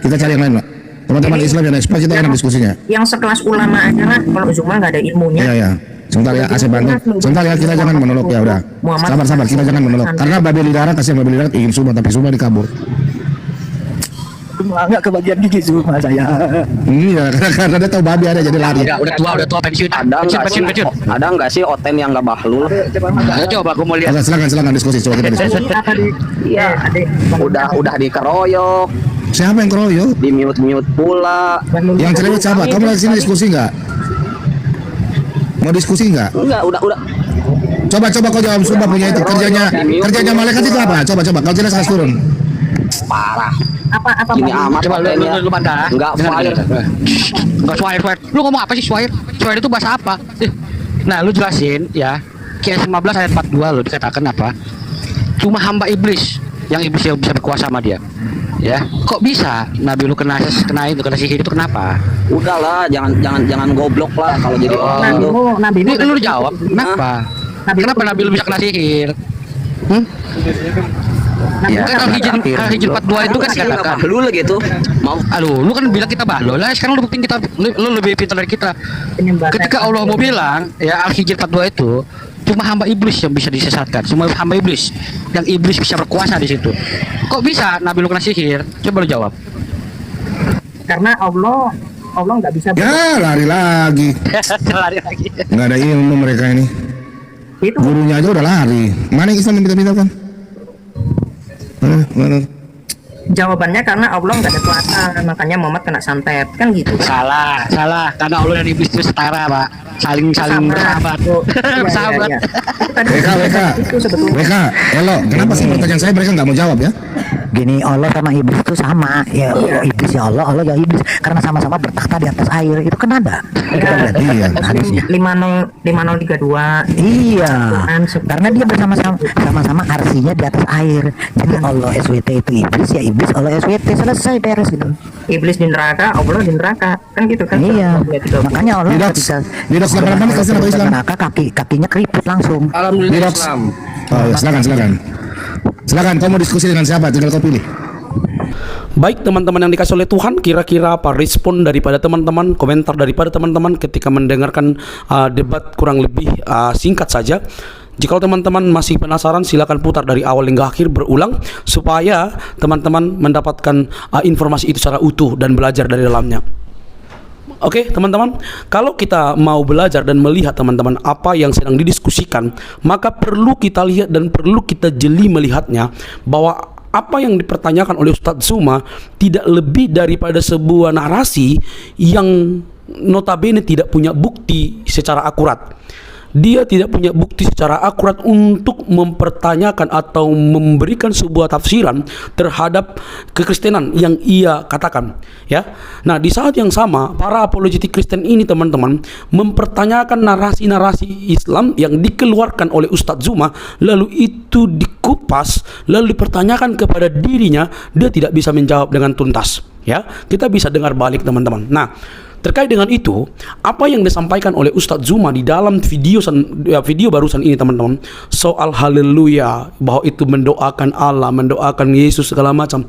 Kita cari yang lain, Pak. Teman-teman Islam yang lain supaya kita enak diskusinya. Yang sekelas ulama aja lah, kalau Zuma nggak ada ilmunya. Iya. Sebentar ya, Asep bantu. Sebentar ya, kita jangan monolog ya udah. Sabar, kita jangan monolog. Karena Babe Lidara kasihan Babe Lidara ingin Suma tapi Suma dikabur. nggak kebagian gigi Zuma saya. Iya, karena dia tahu babi ada jadi lari. Udah tua pensiun. Pensiun. Ada nggak sih Oten yang nggak bahlul? Coba aku mau lihat. Oke, silakan diskusi, coba kita diskusi. Iya, adik. Udah dikeroyok, Siapa yang keroyok? di mute pula. Yang cerewet siapa? Kamu lagi sini diskusi nggak? Mau diskusi nggak? Enggak, udah. Coba kau jawab, Sumpah punya itu kerjanya malaikat itu apa? Coba kau jelas kasih turun. Parah. Apa Ini amat Coba Otennya. lu pandang. Enggak fire. Enggak swipe. Lu ngomong apa sih swipe? Swipe itu bahasa apa? Nah, lu jelasin ya. Qiyas 15 ayat 42 lu dikatakan apa? Cuma hamba iblis yang bisa berkuasa sama dia. Ya, kok bisa Nabi lu kena sihir itu kenapa? Udahlah, jangan goblok lah kalau jadi orang tuh. Nabi Lu jawab, kenapa? Kenapa Nabi lu bisa kena sihir? Ya, Kan Al-Hijr 42 itu kan dikatakan. Bahlul gitu. Mau Lu kan bilang kita bahlul lah, sekarang lu buktiin lu lebih pintar dari kita. Ketika Allah mau bilang ya Al-Hijr 42 itu cuma hamba iblis yang bisa disesatkan, cuma hamba iblis yang iblis bisa berkuasa di situ. Kok bisa Nabi lu kena sihir? Coba lu jawab. Karena Allah nggak bisa. Ya, lari lagi. Lari lagi. Nggak ada ilmu mereka ini. Itu Gurunya aja udah lari. Mana yang Islam yang minta kan? Mana? jawabannya karena Allah nggak ada kuasa, makanya Muhammad kena santet kan gitu. Salah. Karena Allah dan iblis itu setara, Pak. Saling bersahabat. Bersahabat. Mereka, Elo, kenapa sih pertanyaan saya mereka nggak mau jawab ya? Gini, Allah sama iblis itu sama. Ya, iblis ya Allah ya iblis. Karena sama-sama bertakhta di atas air. Itu kan ada. Iya. Hadisnya. 5032. Iya. Karena dia sama-sama arsinya di atas air. Jadi Allah SWT itu iblis, ya iblis Allah SWT, selesai beres gitu. Iblis di neraka, Allah di neraka, kan gitu kan? Iya. Makanya Allah nggak bisa. Di dok sebelah mana Kristen atau Islam? Neraka kakinya keriput langsung. Alhamdulillah Diroks. Islam. Oh ya, silakan. Kamu diskusi dengan siapa? Tinggal kau pilih. Baik teman-teman yang dikasih oleh Tuhan, kira-kira apa respon daripada teman-teman, komentar daripada teman-teman ketika mendengarkan debat kurang lebih singkat saja. Jika teman-teman masih penasaran, silakan putar dari awal hingga akhir berulang supaya teman-teman mendapatkan informasi itu secara utuh dan belajar dari dalamnya. Oke teman-teman, kalau kita mau belajar dan melihat teman-teman apa yang sedang didiskusikan, maka perlu kita lihat dan perlu kita jeli melihatnya bahwa apa yang dipertanyakan oleh Ustadz Zuma tidak lebih daripada sebuah narasi yang notabene tidak punya bukti secara akurat. Dia tidak punya bukti secara akurat untuk mempertanyakan atau memberikan sebuah tafsiran terhadap kekristenan yang ia katakan, ya. Nah, di saat yang sama, para apologetik Kristen ini teman-teman mempertanyakan narasi-narasi Islam yang dikeluarkan oleh Ustadz Zuma, lalu itu dikupas, lalu dipertanyakan kepada dirinya, dia tidak bisa menjawab dengan tuntas, ya. Kita bisa dengar balik teman-teman. Nah, terkait dengan itu, apa yang disampaikan oleh Ustadz Zuma di dalam video barusan ini teman-teman, soal haleluya, bahwa itu mendoakan Allah, mendoakan Yesus segala macam,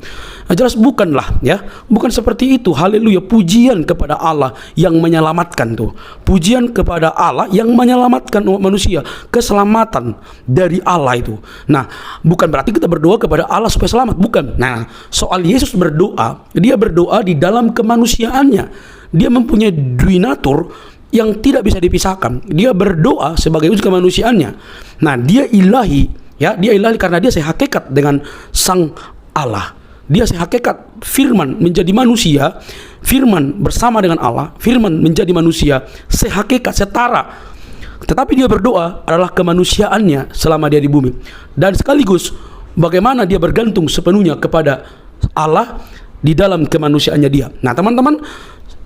jelas bukanlah, ya, bukan seperti itu. Haleluya, pujian kepada Allah yang menyelamatkan tuh, pujian kepada Allah yang menyelamatkan manusia, keselamatan dari Allah itu. Nah, bukan berarti kita berdoa kepada Allah supaya selamat, bukan. Nah, soal Yesus berdoa, dia berdoa di dalam kemanusiaannya. Dia mempunyai duinatur yang tidak bisa dipisahkan. Dia berdoa sebagai wujud kemanusiaannya. Nah, dia ilahi, ya, dia ilahi karena dia sehakikat dengan Sang Allah. Dia sehakikat firman menjadi manusia, firman bersama dengan Allah, firman menjadi manusia, sehakikat, setara. Tetapi dia berdoa adalah kemanusiaannya selama dia di bumi. Dan sekaligus bagaimana dia bergantung sepenuhnya kepada Allah di dalam kemanusiaannya dia. Nah, teman-teman,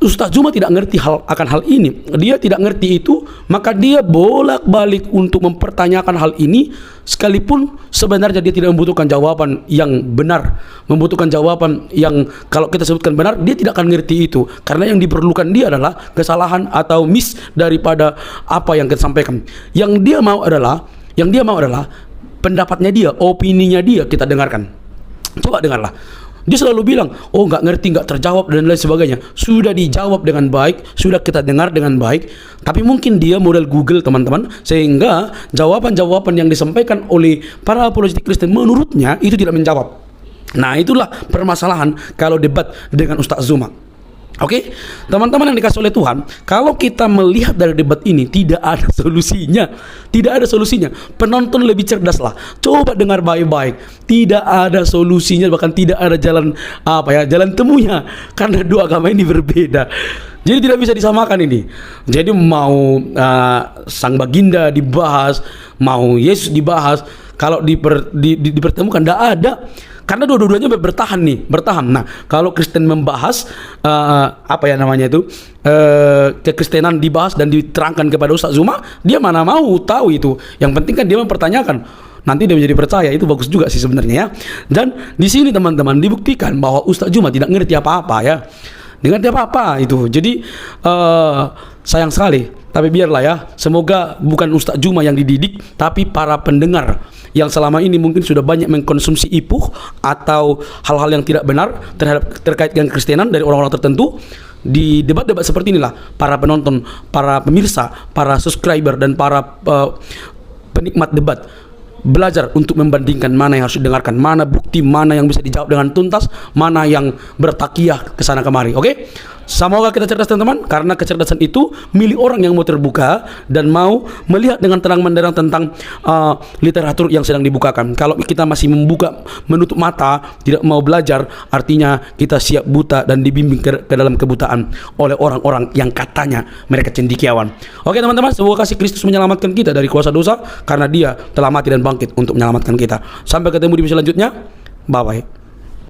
Ustadz Zuma tidak ngerti akan hal ini. Dia tidak ngerti itu, maka dia bolak-balik untuk mempertanyakan hal ini, sekalipun sebenarnya dia tidak membutuhkan jawaban yang benar, membutuhkan jawaban yang kalau kita sebutkan benar, dia tidak akan ngerti itu, karena yang diperlukan dia adalah kesalahan atau miss daripada apa yang kita sampaikan. Yang dia mau adalah pendapatnya dia, opininya dia kita dengarkan. Coba dengarlah. Dia selalu bilang, oh nggak ngerti, nggak terjawab dan lain sebagainya. Sudah dijawab dengan baik, sudah kita dengar dengan baik. Tapi mungkin dia model Google teman-teman, sehingga jawaban-jawaban yang disampaikan oleh para apologetik Kristen menurutnya itu tidak menjawab. Nah, itulah permasalahan kalau debat dengan Ustaz Zuma. Oke, teman-teman yang dikasih oleh Tuhan, kalau kita melihat dari debat ini tidak ada solusinya, tidak ada solusinya. Penonton lebih cerdas lah. Coba dengar baik-baik, tidak ada solusinya, bahkan tidak ada jalan jalan temunya, karena dua agama ini berbeda. Jadi tidak bisa disamakan ini. Jadi mau Sang Baginda dibahas, mau Yesus dibahas, kalau dipertemukan tidak ada. Karena dua-duanya bertahan. Nah, kalau Kristen membahas kekristenan dibahas dan diterangkan kepada Ustaz Zuma, dia mana mau tahu itu. Yang penting kan dia mempertanyakan. Nanti dia menjadi percaya, itu bagus juga sih sebenarnya ya. Dan di sini teman-teman dibuktikan bahwa Ustaz Zuma tidak ngerti apa-apa ya. Tidak ngerti apa-apa itu. Jadi sayang sekali. Tapi biarlah ya. Semoga bukan Ustaz Zuma yang dididik, tapi para pendengar yang selama ini mungkin sudah banyak mengkonsumsi ipuh atau hal-hal yang tidak benar terkait dengan Kristenan dari orang-orang tertentu. Di debat-debat seperti inilah para penonton, para pemirsa, para subscriber dan para penikmat debat belajar untuk membandingkan mana yang harus didengarkan, mana bukti, mana yang bisa dijawab dengan tuntas, mana yang bertakiyah ke sana kemari. Oke? Semoga kita cerdas teman-teman, karena kecerdasan itu milik orang yang mau terbuka dan mau melihat dengan terang benderang tentang literatur yang sedang dibukakan. Kalau kita masih menutup mata, tidak mau belajar, artinya kita siap buta dan dibimbing ke dalam kebutaan oleh orang-orang yang katanya mereka cendekiawan. Oke teman-teman, semoga kasih Kristus menyelamatkan kita dari kuasa dosa, karena Dia telah mati dan bangkit untuk menyelamatkan kita. Sampai ketemu di video selanjutnya. Bye bye.